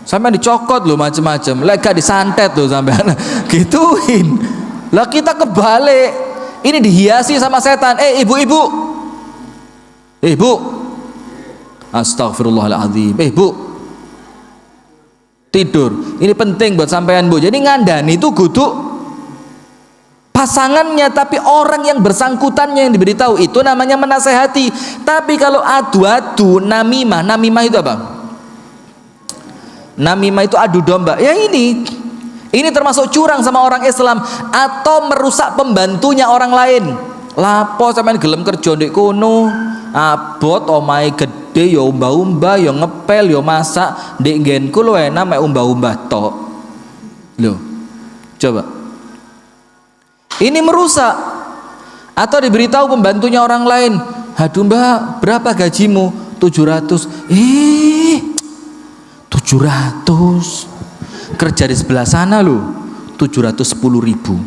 Sampai dicokot lho macem-macem. Lek gak disantet lho sampean. Gituin. Lah kita kebalik. Ini dihiasi sama setan. Ibu-ibu. Bu. Astagfirullahaladzim. Bu, tidur. Ini penting buat sampean, Bu. Jadi ngandani itu kudu pasangannya, tapi orang yang bersangkutannya yang diberitahu, itu namanya menasehati. Tapi kalau adu-adu, namimah itu apa? Namimah itu adu domba. Ya ini termasuk curang sama orang Islam atau merusak pembantunya orang lain. Lapo sampean gelem kerja ndek kono, abot omahe gede ya umbah-umbah ya ngepel ya masak, ndek nggenku lho enak mek umbah-umbah tok. Lho. Coba. Ini merusak. Atau diberitahu pembantunya orang lain, "Aduh Mbak, berapa gajimu?" 700. 700. Kerja di sebelah sana loh, 710.000.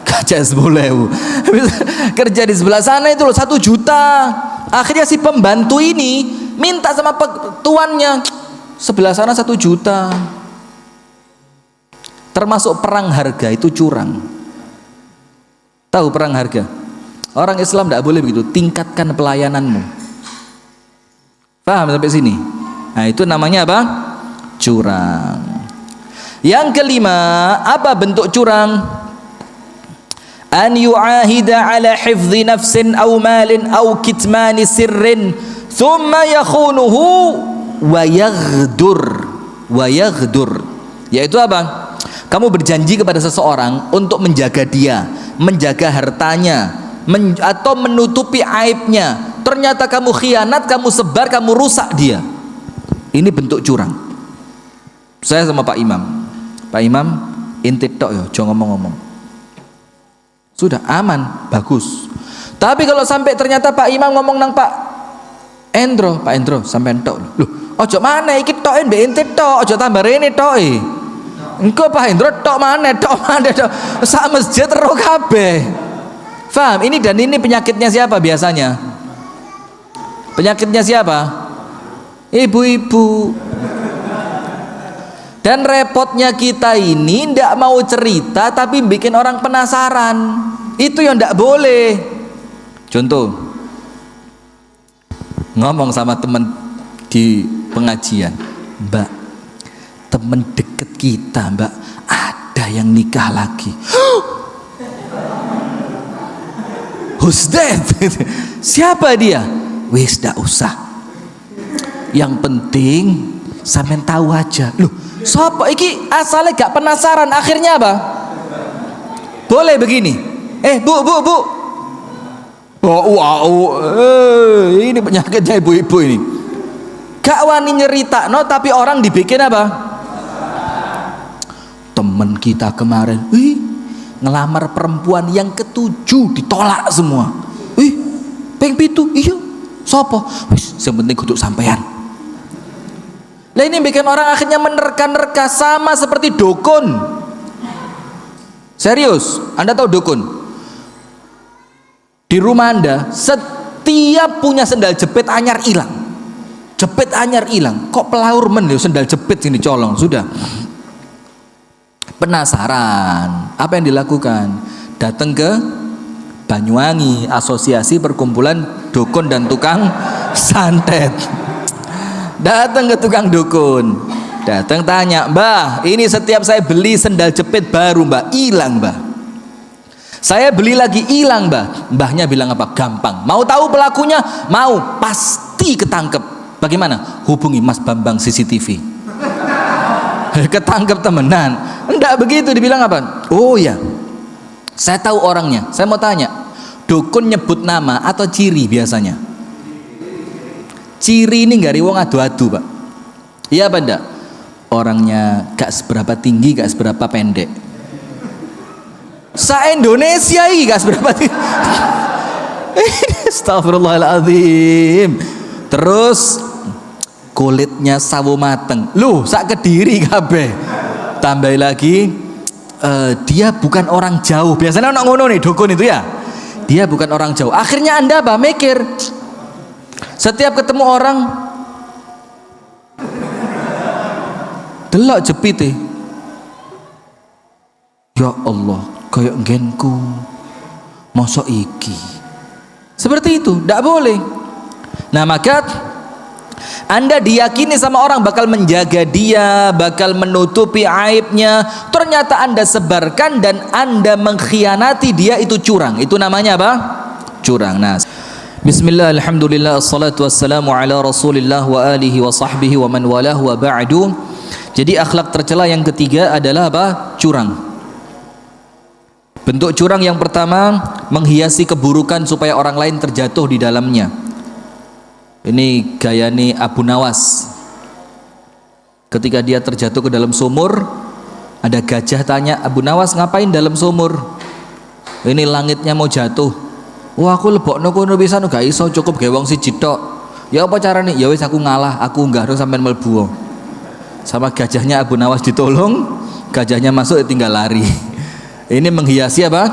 Kerja 10.000. Kerja di sebelah sana itu loh 1 juta. Akhirnya si pembantu ini minta sama tuannya, sebelah sana 1 juta. Termasuk perang harga, itu curang. Tahu perang harga? Orang Islam tidak boleh begitu. Tingkatkan pelayananmu. Paham sampai sini? Nah itu namanya apa? Curang. Yang kelima, apa bentuk curang? An yu'ahida ala hifdhi nafsin aw malin aw kitmani sirrin thumma yakhunuhu wa yaghdur. Yaitu apa? Kamu berjanji kepada seseorang untuk menjaga dia, menjaga hartanya, atau menutupi aibnya. Ternyata kamu khianat, kamu sebar, kamu rusak dia. Ini bentuk curang. Saya sama Pak Imam, inti tok yo, jangan ngomong-ngomong. Sudah aman, bagus. Tapi kalau sampai ternyata Pak Imam ngomong nang Pak Endro sampai tok lho. Ojo mana iki toke mbek inti tok, ojo tambah rene toke. Engko Pak Endro tok mana tok. Sak masjid ro kabeh. Paham? Ini penyakitnya siapa biasanya? Penyakitnya siapa? Ibu-ibu. Dan repotnya kita ini ndak mau cerita tapi bikin orang penasaran. Itu yang ndak boleh. Contoh, ngomong sama teman di pengajian, Mbak, teman deket kita, Mbak, ada yang nikah lagi. Who's that? Siapa dia? Wis ndak usah. Yang penting sampean tahu aja. Loh, sapa iki asalnya gak penasaran, akhirnya apa? Boleh begini. Bu. Ini penyakitnya ibu-ibu ini. Gak wani nyerita, no, tapi orang dibikin apa? temen kita kemarin ngelamar perempuan yang ketujuh ditolak semua. Ping 7 iya sopo wis yang penting kudu sampean. Lah ini bikin orang akhirnya menerka-nerka sama seperti dukun. Serius, Anda tahu dukun? Di rumah Anda setiap punya sendal jepit anyar hilang. Jepit anyar hilang. Kok pelaur men sendal jepit sini colong. Sudah. Penasaran, apa yang dilakukan? Datang ke Banyuwangi, asosiasi perkumpulan dukun dan tukang santet. Datang ke tukang dukun. Datang tanya, "Mbah, ini setiap saya beli sendal jepit baru, Mbah, hilang, Mbah. Saya beli lagi hilang, Mbah." Mbahnya bilang apa? Gampang. Mau tahu pelakunya? Mau, pasti ketangkep. Bagaimana? Hubungi Mas Bambang CCTV. Ketangkep temenan. Enggak begitu, dibilang apa? Oh ya, saya tahu orangnya. Saya mau tanya, dukun nyebut nama atau ciri biasanya? Ciri ini nggak wong adu-adu, Pak. Iya apa enggak? Orangnya gak seberapa tinggi, gak seberapa pendek. Indonesia ini gak seberapa tinggi. Astagfirullahaladzim. Terus kulitnya sawo mateng. Loh, sak Kediri kabeh. Tambah lagi dia bukan orang jauh. Biasanya orang ngono nih dukun itu ya. Dia bukan orang jauh. Akhirnya Anda apa? Mikir. Setiap ketemu orang delok jepite. Ya Allah, kayak nggenku. Mosok iki. Seperti itu, tidak boleh. Nah, maka Anda diyakini sama orang bakal menjaga dia, bakal menutupi aibnya. Ternyata Anda sebarkan dan Anda mengkhianati dia, itu curang. Itu namanya apa? Curang. Nah, bismillah, alhamdulillah, assalatu wassalamu ala rasulillah wa alihi wa sahbihi wa man walah wa ba'du. Jadi akhlak tercela yang ketiga adalah apa? Curang. Bentuk curang yang pertama, menghiasi keburukan supaya orang lain terjatuh di dalamnya. Ini gaya nih Abu Nawas. Ketika dia terjatuh ke dalam sumur, ada gajah tanya, "Abu Nawas ngapain dalam sumur? Ini langitnya mau jatuh." "Wah, aku lebokno kono pisan gak iso, cukup gawe wong siji tok." "Ya apa carane?" "Ya wis aku ngalah, aku enggak harus sampean mlebu." Sama gajahnya Abu Nawas ditolong, gajahnya masuk tinggal lari. Ini menghiasi apa?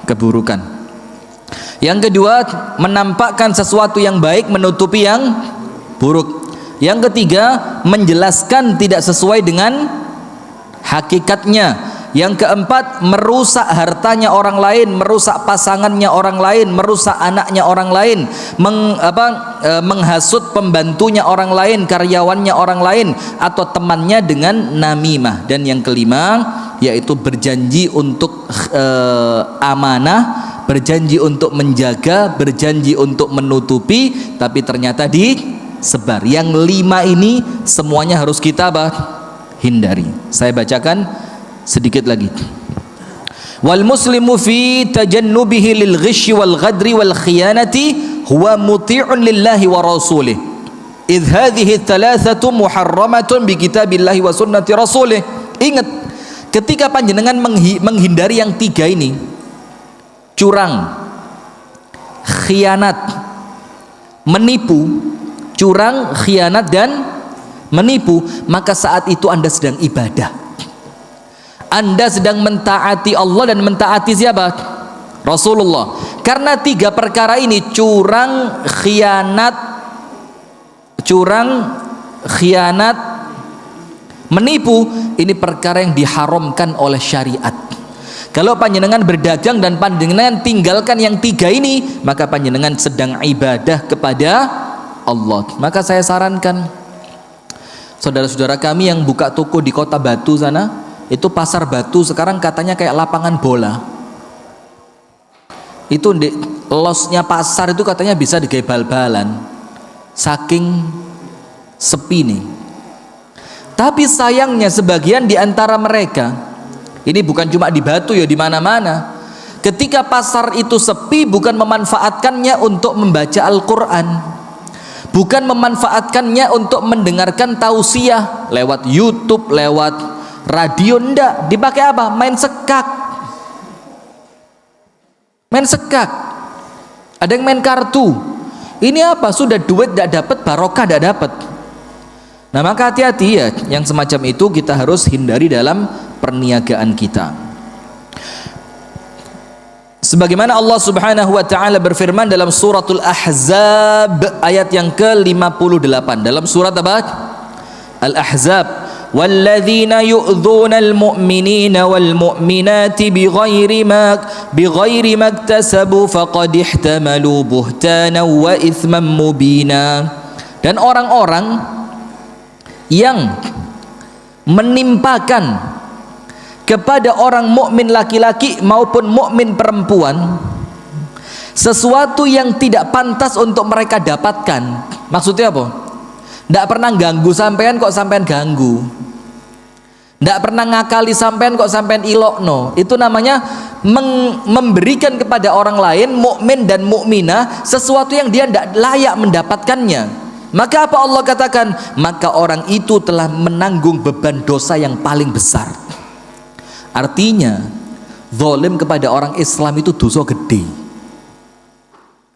Keburukan. Yang kedua, menampakkan sesuatu yang baik menutupi yang buruk. Yang ketiga, menjelaskan tidak sesuai dengan hakikatnya. Yang keempat, merusak hartanya orang lain, merusak pasangannya orang lain, merusak anaknya orang lain, menghasut pembantunya orang lain, karyawannya orang lain, atau temannya dengan namimah. Dan yang kelima, yaitu berjanji untuk amanah, berjanji untuk menjaga, berjanji untuk menutupi, tapi ternyata disebar. Yang lima ini semuanya harus kita hindari. Saya bacakan sedikit lagi. Wal muslimu fi tajannubihi lil ghishi wal ghadri wal khiyanati huwa muti'un lillahi wa rasulih. Idh hadhihi thalathatu muharramatun bi kitabillahi wa sunnati rasulih. Ingat, ketika panjenengan menghindari yang tiga ini, curang, khianat, menipu, curang, khianat dan menipu, maka saat itu Anda sedang ibadah. Anda sedang mentaati Allah dan mentaati siapa? Rasulullah. Karena tiga perkara ini, curang, khianat, menipu, ini perkara yang diharamkan oleh syariat. Kalau panjenengan berdagang dan panjenengan tinggalkan yang tiga ini, maka panjenengan sedang ibadah kepada Allah. Maka saya sarankan saudara-saudara kami yang buka toko di Kota Batu sana, itu pasar Batu sekarang katanya kayak lapangan bola. Itu losnya pasar itu katanya bisa digawe bal-balan, saking sepi nih. Tapi sayangnya sebagian di antara mereka, ini bukan cuma di Batu ya, di mana-mana, ketika pasar itu sepi, bukan memanfaatkannya untuk membaca Al-Quran, bukan memanfaatkannya untuk mendengarkan tausiah lewat YouTube, lewat Radio ndak, dipakai apa? Main sekak. Main sekak. Ada yang main kartu. Ini apa? Sudah duit ndak dapat, barokah ndak dapat. Nah, maka hati-hati ya, yang semacam itu kita harus hindari dalam perniagaan kita. Sebagaimana Allah Subhanahu wa taala berfirman dalam suratul Ahzab ayat yang ke-58. Dalam surat apa? Al-Ahzab, walladzina yu'dzuna al-mu'minina wal mu'minati bighairi ma iktasabu faqad ihtamalu buhtanan wa itsman mubina. Dan orang-orang yang menimpakan kepada orang mukmin laki-laki maupun mukmin perempuan sesuatu yang tidak pantas untuk mereka dapatkan. Maksudnya apa? Tidak pernah ganggu sampean kok sampean ganggu. Tidak pernah ngakali sampean kok sampean ilokno. Itu namanya memberikan kepada orang lain, mukmin dan mukminah, sesuatu yang dia tidak layak mendapatkannya. Maka apa Allah katakan? Maka orang itu telah menanggung beban dosa yang paling besar. Artinya zalim kepada orang Islam itu dosa gede.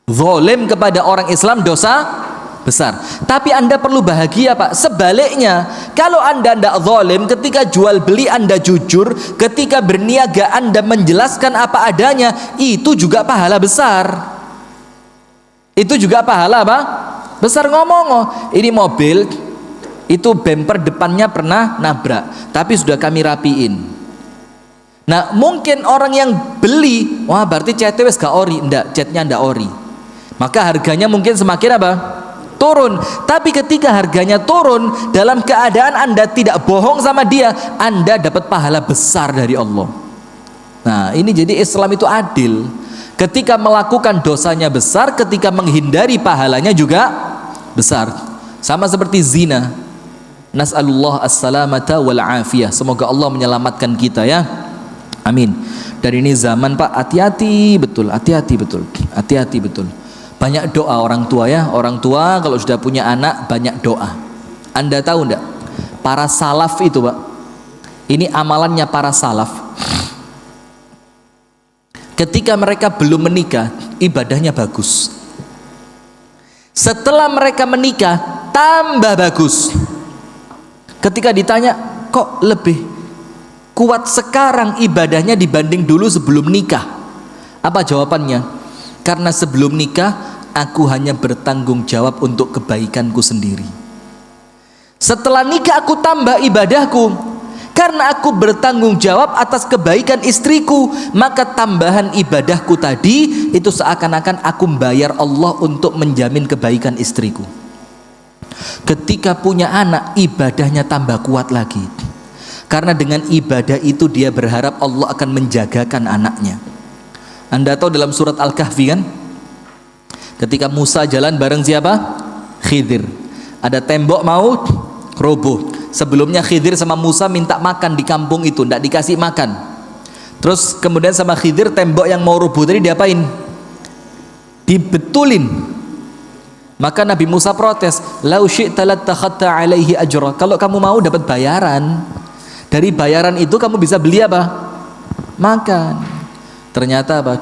Zalim kepada orang Islam dosa besar. Tapi Anda perlu bahagia, Pak. Sebaliknya, kalau Anda tidak zalim, ketika jual beli Anda jujur, ketika berniaga Anda menjelaskan apa adanya, itu juga pahala besar. Itu juga pahala apa? Besar. Ngomong, ini mobil itu bumper depannya pernah nabrak, tapi sudah kami rapiin. Nah, mungkin orang yang beli, wah berarti catnya wis gak ori, ndak, catnya ndak ori. Maka harganya mungkin semakin apa? Turun. Tapi ketika harganya turun, dalam keadaan Anda tidak bohong sama dia, Anda dapat pahala besar dari Allah. Nah, ini jadi Islam itu adil. Ketika melakukan dosanya besar, ketika menghindari pahalanya juga besar. Sama seperti zina. Nas'alullah as-salamata wal afiyah. Semoga Allah menyelamatkan kita ya. Amin. Dan ini zaman, Pak, hati-hati betul, hati-hati betul, hati-hati betul. Banyak doa orang tua ya. Orang tua kalau sudah punya anak banyak doa. Anda tahu enggak? Para salaf itu, Pak, ini amalannya para salaf. Ketika mereka belum menikah, ibadahnya bagus. Setelah mereka menikah, tambah bagus. Ketika ditanya, kok lebih kuat sekarang ibadahnya dibanding dulu sebelum nikah? Apa jawabannya? Karena sebelum nikah aku hanya bertanggung jawab untuk kebaikanku sendiri. Setelah nikah aku tambah ibadahku, karena aku bertanggung jawab atas kebaikan istriku. Maka tambahan ibadahku tadi itu seakan-akan aku membayar Allah untuk menjamin kebaikan istriku. Ketika punya anak, ibadahnya tambah kuat lagi. Karena dengan ibadah itu dia berharap Allah akan menjagakan anaknya. Anda tahu dalam surat Al-Kahfi kan? Ketika Musa jalan bareng siapa? Khidir. Ada tembok mau roboh. Sebelumnya Khidir sama Musa minta makan di kampung itu, tidak dikasih makan. Terus kemudian sama Khidir tembok yang mau roboh tadi diapain? Dibetulin. Maka Nabi Musa protes, "Lau syi'ta lattakhadta 'alaihi ajra." Kalau kamu mau dapat bayaran. Dari bayaran itu kamu bisa beli apa? Makan. Ternyata apa?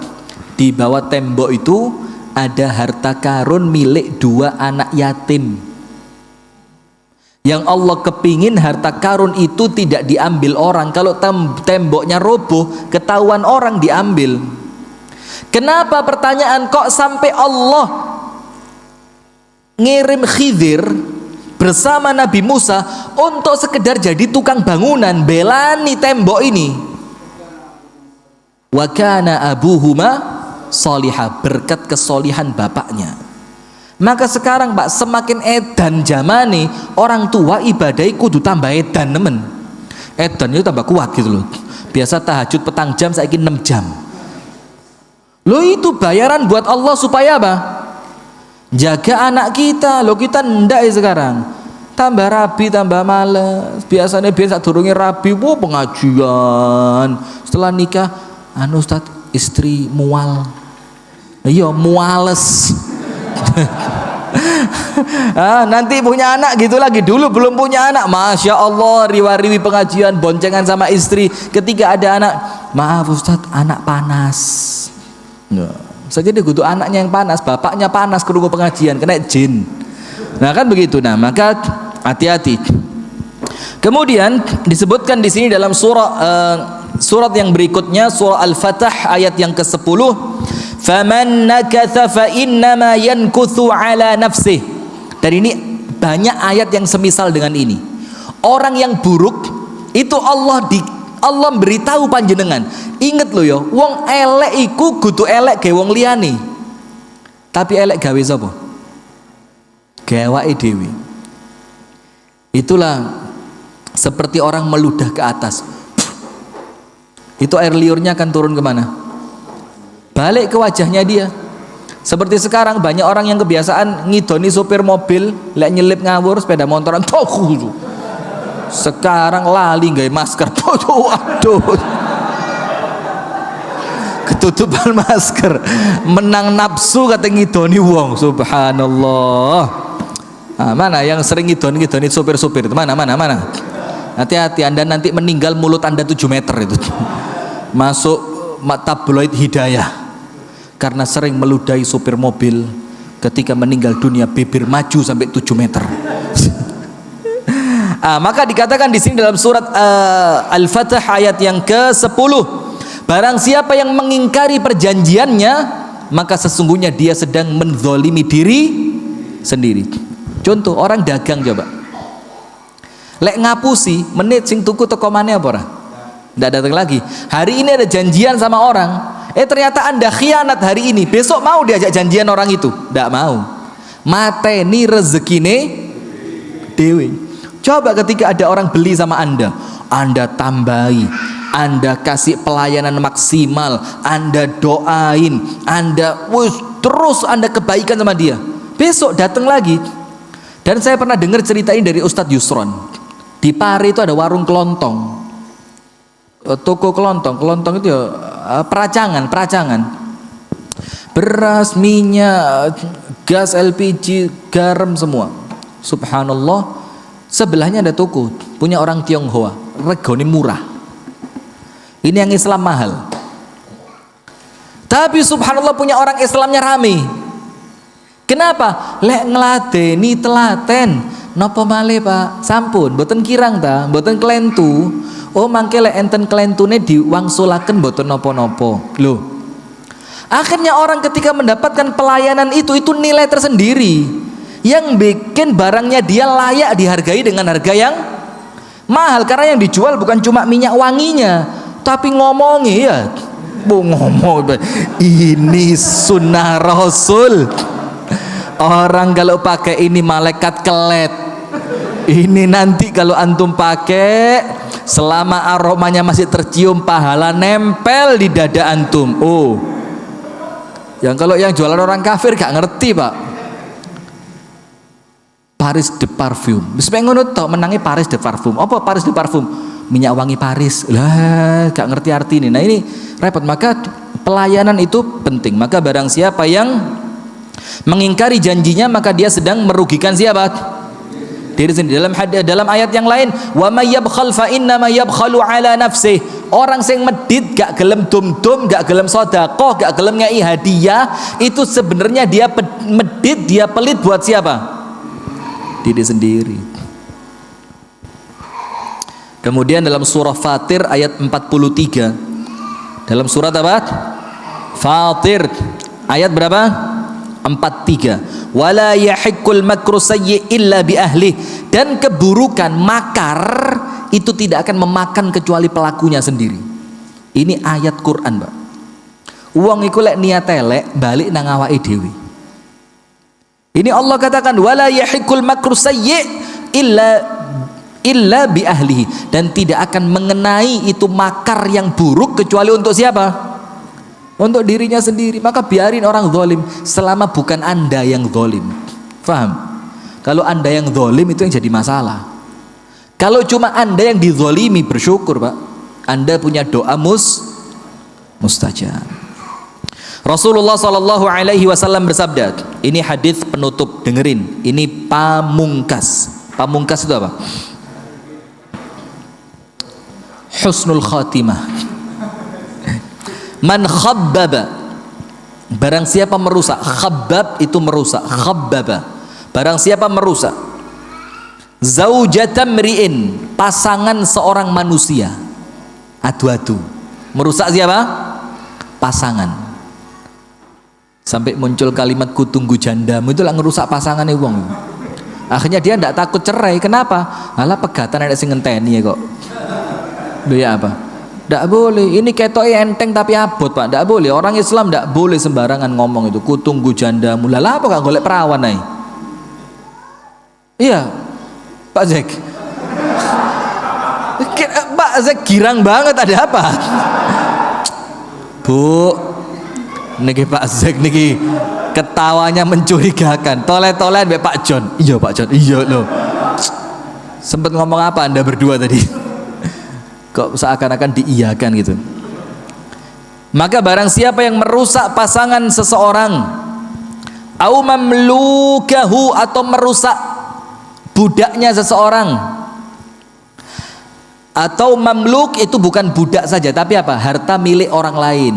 Di bawah tembok itu ada harta karun milik 2 anak yatim. Yang Allah kepingin harta karun itu tidak diambil orang. Kalau temboknya roboh, ketahuan orang diambil. Kenapa pertanyaan kok sampai Allah ngirim Khidir bersama Nabi Musa untuk sekedar jadi tukang bangunan, belani tembok ini? Wa kana abuhuma sholihah, berkat kesolihan bapaknya. Maka sekarang, Pak, semakin edan zamane, orang tua ibadah kudu tambah edan, nemen. Edan itu tambah kuat gitu loh. Biasa tahajud petang jam, saiki 6 jam. Loh, itu bayaran buat Allah supaya apa? Jaga anak kita. Loh, kita ndak ya sekarang. Tambah rabi, tambah males. Biasanya biasa durunge rabi, wah pengajian. Setelah nikah, anu Ustaz, istri mual. Iya, muales. Nanti punya anak gitu lagi. Dulu belum punya anak, Masya Allah, riwa-riwi pengajian, boncengan sama istri. Ketika ada anak, maaf Ustadz, anak panas. Saja dia butuh anaknya yang panas, bapaknya panas, kerungu pengajian, kena jin. Nah kan begitu. Nah maka hati-hati. Kemudian disebutkan di sini dalam surat yang berikutnya, surah Al-Fatah ayat yang ke-10, faman nakatha fa innama yankuthu ala nafsih. Dan ini banyak ayat yang semisal dengan ini. Orang yang buruk itu Allah beritahu panjenengan, inget lo yo, wong elek iku kudu elek gawe wong liyane. Tapi elek gawe sapa? Gawake dhewe. Itulah seperti orang meludah ke atas. Itu air liurnya akan turun kemana? Balik ke wajahnya dia. Seperti sekarang banyak orang yang kebiasaan ngidoni sopir mobil, lek nyelip ngawur sepeda motoran, toh. Sekarang lali nggak masker, aduh, ketutupan masker, menang nafsu kata ngidoni wong, subhanallah. Mana yang sering ngidoni sopir-sopir itu, mana? Hati-hati, Anda nanti meninggal mulut Anda 7 meter itu. Masuk tabloid Hidayah karena sering meludahi sopir mobil. Ketika meninggal dunia bibir maju sampai 7 meter. Maka dikatakan di sini dalam surat Al-Fatah ayat yang ke-10, barang siapa yang mengingkari perjanjiannya, maka sesungguhnya dia sedang menzalimi diri sendiri. Contoh orang dagang coba. Lek ngapusi menit sing tuku teko maneh apa ora? Ndak datang lagi. Hari ini ada janjian sama orang, ternyata Anda khianat hari ini, besok mau diajak janjian orang itu? Ndak mau. Mateni rezekine dewe. Coba ketika ada orang beli sama Anda tambahi, Anda kasih pelayanan maksimal, Anda doain, Anda terus Anda kebaikan sama dia. Besok datang lagi. Dan saya pernah dengar cerita ini dari Ustadz Yusron. Di Pare itu ada warung kelontong, toko kelontong itu ya peracangan, beras, minyak, gas, LPG, garam semua. Subhanallah, sebelahnya ada toko punya orang Tionghoa, regane murah. Ini yang Islam mahal. Tapi subhanallah punya orang Islamnya rame. Kenapa? Lek ngladeni telaten. Napa malih Pak? Sampun, mboten kirang ta, mboten klentu. Oh mangke lek enten klentune diwangsulaken mboten napa-napa. Loh. Akhirnya orang ketika mendapatkan pelayanan itu nilai tersendiri. Yang bikin barangnya dia layak dihargai dengan harga yang mahal, karena yang dijual bukan cuma minyak wanginya, tapi ngomongnya ya. Ngomong ini sunnah Rasul. Orang kalau pakai ini malaikat kelet. Ini nanti kalau antum pakai, selama aromanya masih tercium, pahala nempel di dada antum. Oh, kalau yang jualan orang kafir gak ngerti Pak. Paris de Parfum. Wis ngono tok menangi Paris de Parfum. Apa Paris de Parfum? Minyak wangi Paris. Lah, gak ngerti arti ini. Nah ini repot. Maka pelayanan itu penting. Maka barang siapa yang mengingkari janjinya, maka dia sedang merugikan siapa? Diri sendiri. Dalam ayat yang lain, wa may yabkhal fa inna ma yabkhalu ala nafsih. Orang sing medit gak gelem dum-dum, gak gelem sedekah, gak gelem ngei hadiah, itu sebenarnya dia medit, dia pelit buat siapa? Diri sendiri. Kemudian dalam surah Fatir ayat 43. Dalam surat apa? Fatir ayat berapa? 43. Wala yahiqqul makru sayyi illa bi ahli. Dan keburukan, makar itu tidak akan memakan kecuali pelakunya sendiri. Ini ayat Quran, Pak. Wong iku lek niat elek balik nang awake dhewe. Ini Allah katakan wala yahiqqul makru sayyi illa bi ahlihi, dan tidak akan mengenai itu makar yang buruk kecuali untuk siapa? Untuk dirinya sendiri. Maka biarin orang zalim selama bukan Anda yang zalim. Faham? Kalau Anda yang zalim itu yang jadi masalah. Kalau cuma Anda yang dizalimi, bersyukur Pak. Anda punya doa mustajab. Rasulullah sallallahu alaihi wasallam bersabda, ini hadis penutup, dengerin. Ini pamungkas. Pamungkas itu apa? Husnul khatimah. Man khabbaba, barang siapa merusak. Khabbab itu merusak. Khabbaba, barang siapa merusak zaujatam ri'in, pasangan seorang manusia. Adu-adu. Merusak siapa? Pasangan. Sampai muncul kalimat kutunggu jandamu, itu lah ngerusak pasangannya wong. Akhirnya dia tidak takut cerai. Kenapa? Alah pegatan ada sing ngenteni ya kok. Loh ya apa? Tidak boleh. Ini ketoknya enteng tapi abot Pak. Tidak boleh. Orang Islam tidak boleh sembarangan ngomong itu. Kutunggu jandamu. Lah apa gak golek perawan nih? Iya Pak Zek. Pak Zek girang banget, ada apa? Bu, niki Pak Zek niki ketawanya mencurigakan. Tole-tolean be Pak John. Iya Pak John, iya loh. Sempet ngomong apa Anda berdua tadi? Kok seakan-akan diiyakan gitu. Maka barang siapa yang merusak pasangan seseorang, au mamlukahu, atau merusak budaknya seseorang. Atau mamluk itu bukan budak saja, tapi apa? Harta milik orang lain.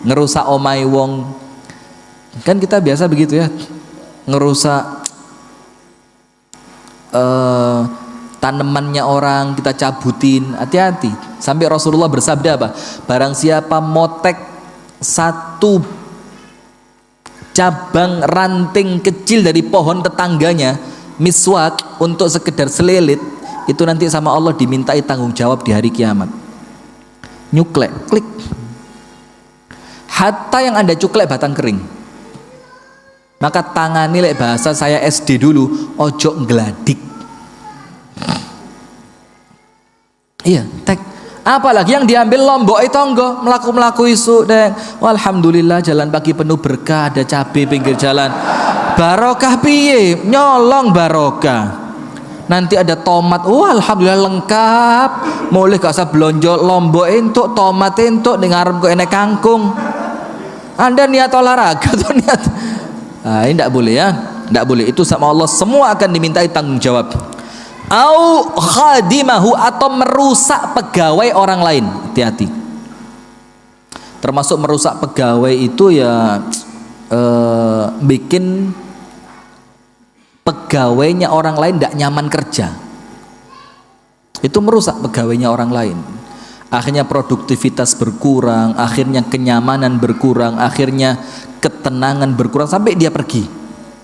Ngerusak omai wong. Kan kita biasa begitu ya. Ngerusak tanamannya orang, kita cabutin. Hati-hati. Sampai Rasulullah bersabda apa? Barang siapa motek satu cabang ranting kecil dari pohon tetangganya, miswak untuk sekedar selilit, itu nanti sama Allah dimintai tanggung jawab di hari kiamat. Nyuklek, klik. Hatta yang Anda cuklek batang kering. Maka tangani lek bahasa saya SD dulu, ojo ngeladik. Iya, tek. Apalagi yang diambil lombok itu tonggo, melaku isu deh. Alhamdulillah jalan pagi penuh berkah, ada cabai pinggir jalan. Barokah piye? Nyolong barokah. Nanti ada tomat, alhamdulillah lengkap. Mulai gak usah belonjo lombok entuk, tomat entuk, ning ngarep kok enek kangkung. Anda niat olahraga atau niat? Nah, ini tidak boleh ya, tidak boleh. Itu sama Allah semua akan dimintai tanggung jawab. Au khadimahu, atau merusak pegawai orang lain. Hati-hati. Termasuk merusak pegawai itu ya bikin pegawainya orang lain tidak nyaman kerja. Itu merusak pegawainya orang lain. Akhirnya produktivitas berkurang, akhirnya kenyamanan berkurang, akhirnya ketenangan berkurang sampai dia pergi.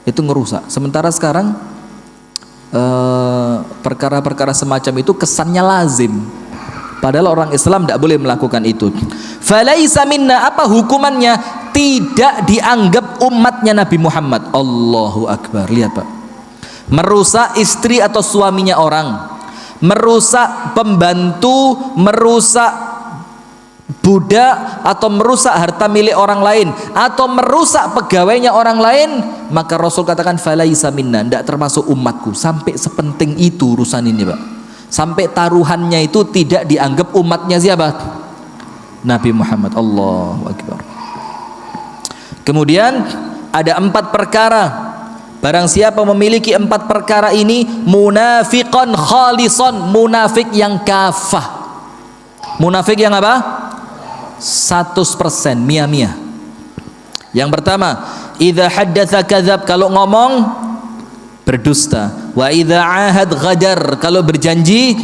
Itu ngerusak. Sementara sekarang perkara-perkara semacam itu kesannya lazim, padahal orang Islam tidak boleh melakukan itu. Falaisa minna, apa hukumannya? Tidak dianggap umatnya Nabi Muhammad. Allahu Akbar. Lihat Pak, merusak istri atau suaminya orang, merusak pembantu, merusak budak, atau merusak harta milik orang lain, atau merusak pegawainya orang lain, maka Rasul katakan falaisa minna, tidak termasuk umatku. Sampai sepenting itu urusan ini Pak, sampai taruhannya itu tidak dianggap umatnya siapa? Nabi Muhammad. Allahu Akbar. Kemudian ada 4 perkara. Barang siapa memiliki 4 perkara ini, munafiqan khalison, munafik yang kafah. Munafik yang apa? 100% mia-mia. Yang pertama, idza haddatsa kadzab, kalau ngomong berdusta. Wa idza ahad ghadar, kalau berjanji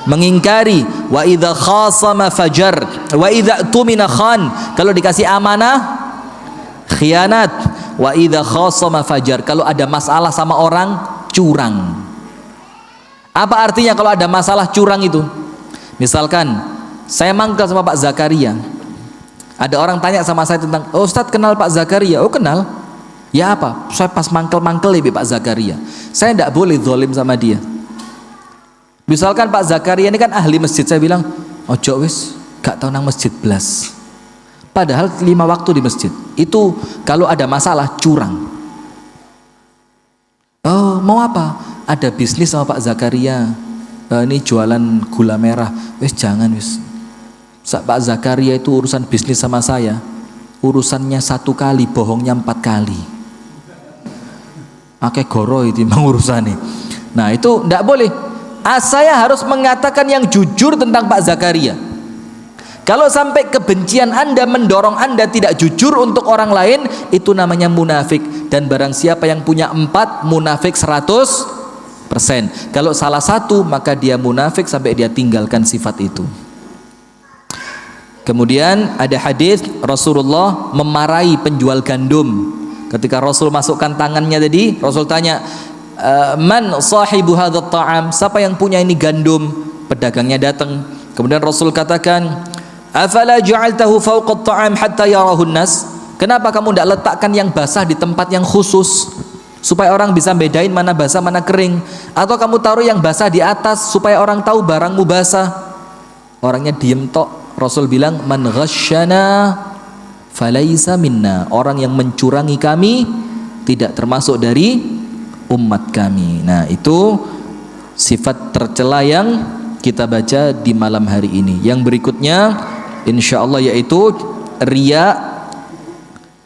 mengingkari. Wa idza khasama fajar. Wa idza tumina khan, kalau dikasih amanah khianat. Wa idza khasama fajar, kalau ada masalah sama orang curang. Apa artinya kalau ada masalah curang itu? Misalkan saya mangkel sama Pak Zakaria, ada orang tanya sama saya tentang, oh Ustadz kenal Pak Zakaria? Oh kenal. Ya apa? Saya pas mangkel-mangkel ya Pak Zakaria. Saya tidak boleh zalim sama dia. Misalkan Pak Zakaria ini kan ahli masjid, saya bilang ojo wis gak tau nang masjid belas. Padahal 5 waktu di masjid. Itu kalau ada masalah curang. Oh mau apa? Ada bisnis sama Pak Zakaria. Ini jualan gula merah. Wis jangan wis. Pak Zakaria itu urusan bisnis sama saya. urusannya 1 kali, bohongnya 4 kali. Akeh goro itu memang urusannya. Nah itu tidak boleh. Saya harus mengatakan yang jujur tentang Pak Zakaria. Kalau sampai kebencian Anda mendorong Anda tidak jujur untuk orang lain, itu namanya munafik. Dan barang siapa yang punya 4, munafik 100%. Kalau salah satu, maka dia munafik sampai dia tinggalkan sifat itu. Kemudian ada hadis Rasulullah memarahi penjual gandum. Ketika Rasul masukkan tangannya tadi, Rasul tanya, man sahibu hadzal ta'am, siapa yang punya ini gandum? Pedagangnya datang. Kemudian Rasul katakan, afala ja'altahu fawqa at-ta'am hatta yarahu an-nas? Kenapa kamu tidak letakkan yang basah di tempat yang khusus supaya orang bisa bedain mana basah mana kering? Atau kamu taruh yang basah di atas supaya orang tahu barangmu basah? Orangnya diem tok. Rasul bilang, man ghasyana falaisa minna. Orang yang mencurangi kami tidak termasuk dari umat kami. Nah itu sifat tercela yang kita baca di malam hari ini. Yang berikutnya insya Allah yaitu riya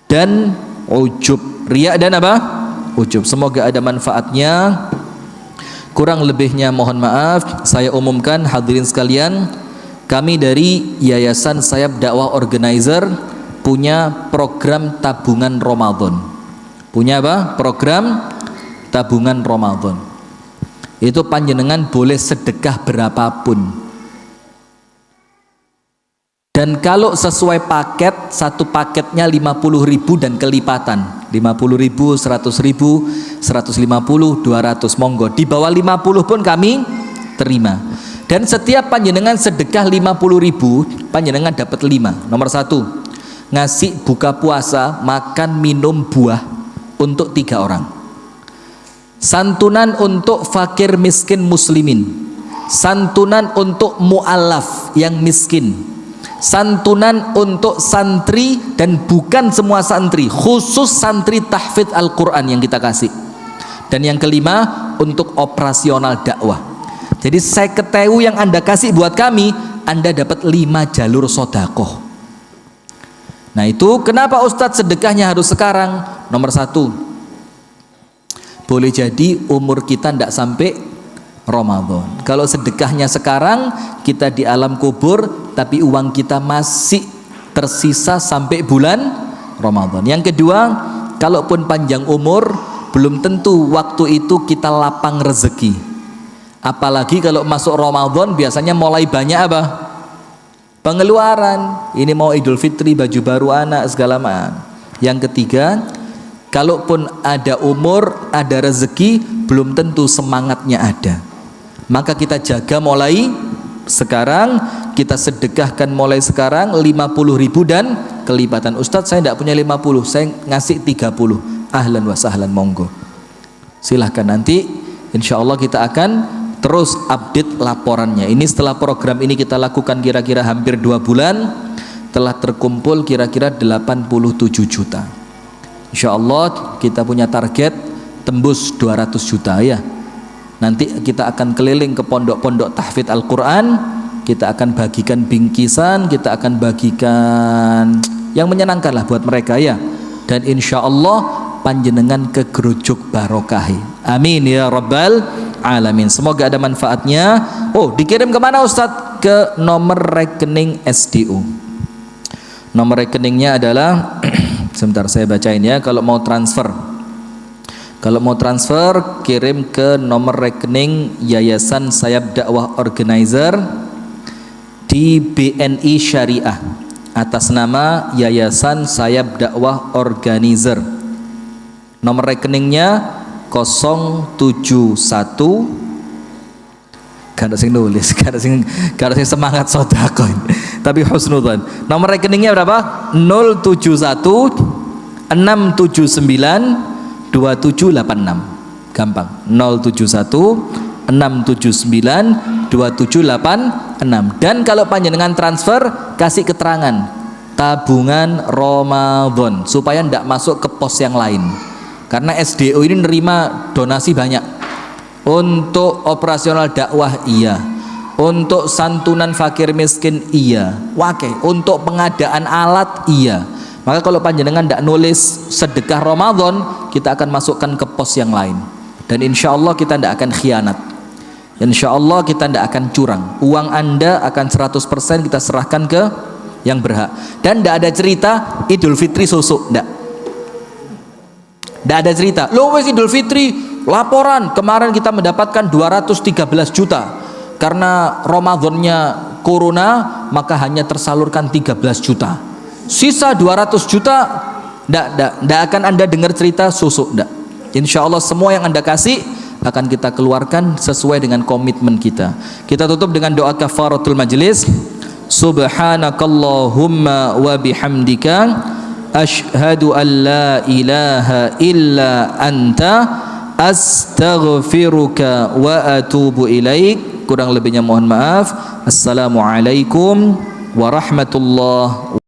dan ujub. Riya dan apa? Ujub. Semoga ada manfaatnya. Kurang lebihnya mohon maaf. Saya umumkan hadirin sekalian, kami dari Yayasan Sayap Dakwah Organizer punya program tabungan Ramadan. Punya apa? Program tabungan Ramadan. Itu panjenengan boleh sedekah berapapun. Dan kalau sesuai paket, satu paketnya 50.000 dan kelipatan. 50.000, 100.000, 150, 200, monggo. Di bawah 50 pun kami terima. Dan setiap panjenengan sedekah 50.000, panjenengan dapat 5. Nomor 1, ngasih buka puasa, makan, minum, buah untuk 3 orang. Santunan untuk fakir miskin muslimin. Santunan untuk mu'alaf yang miskin. Santunan untuk santri dan bukan semua santri, khusus santri tahfidz Al-Quran yang kita kasih. Dan yang kelima, untuk operasional dakwah. Jadi saya ketemu yang Anda kasih buat kami, Anda dapat 5 jalur sodakoh. Nah itu kenapa Ustadz sedekahnya harus sekarang? Nomor 1, boleh jadi umur kita tidak sampai Ramadan. Kalau sedekahnya sekarang, kita di alam kubur, tapi uang kita masih tersisa sampai bulan Ramadan. Yang kedua, kalaupun panjang umur, belum tentu waktu itu kita lapang rezeki. Apalagi kalau masuk Ramadan biasanya mulai banyak apa? Pengeluaran. Ini mau Idul Fitri, baju baru anak, segala macam. Yang ketiga, kalaupun ada umur, ada rezeki, belum tentu semangatnya ada. Maka kita jaga mulai sekarang, kita sedekahkan mulai sekarang 50.000 dan kelipatan. Ustadz saya tidak punya 50, saya ngasih 30. Ahlan wa sahlan, monggo. Silahkan, nanti insya Allah kita akan terus update laporannya. Ini setelah program ini kita lakukan kira-kira hampir 2 bulan, telah terkumpul kira-kira 87 juta. Insya Allah kita punya target tembus 200 juta ya. Nanti kita akan keliling ke pondok-pondok tahfidz Al-Quran, kita akan bagikan bingkisan, kita akan bagikan yang menyenangkan lah buat mereka ya. Dan insya Allah panjenengan kegerujuk barokahi. Amin ya rabbal alamin. Semoga ada manfaatnya. Oh, dikirim kemana Ustadz? Ke nomor rekening SDU. Nomor rekeningnya adalah sebentar saya bacain ya. Kalau mau transfer, kirim ke nomor rekening Yayasan Sayap Dakwah Organizer di BNI Syariah atas nama Yayasan Sayap Dakwah Organizer. Nomor rekeningnya 071, kada sing nulis, kada sing semangat sedekah, tapi husnudzan. Nomor rekeningnya berapa? 071 679 2786. Gampang. 071 679 2786. Dan kalau panjenengan transfer, kasih keterangan tabungan Ramadan supaya tidak masuk ke pos yang lain. Karena SDO ini nerima donasi banyak. Untuk operasional dakwah iya, untuk santunan fakir miskin iya, untuk pengadaan alat iya. Maka kalau panjenengan tidak nulis sedekah Ramadan, kita akan masukkan ke pos yang lain. Dan insya Allah kita tidak akan khianat. Insya Allah kita tidak akan curang. Uang Anda akan 100% kita serahkan ke yang berhak. Dan tidak ada cerita Idul Fitri susuk, tidak. Tidak ada cerita. Loh wes Idul Fitri laporan kemarin kita mendapatkan 213 juta. Karena Ramadannya corona maka hanya tersalurkan 13 juta. Sisa 200 juta tidak akan Anda dengar cerita susuk, tidak. Insya Allah semua yang Anda kasih akan kita keluarkan sesuai dengan komitmen kita. Kita tutup dengan doa kafaratul majlis. Subhanakallahumma wa bihamdika asyhadu an la ilaha illa anta astaghfiruka wa atubu ilaik. Kurang lebihnya mohon maaf. Assalamualaikum warahmatullahi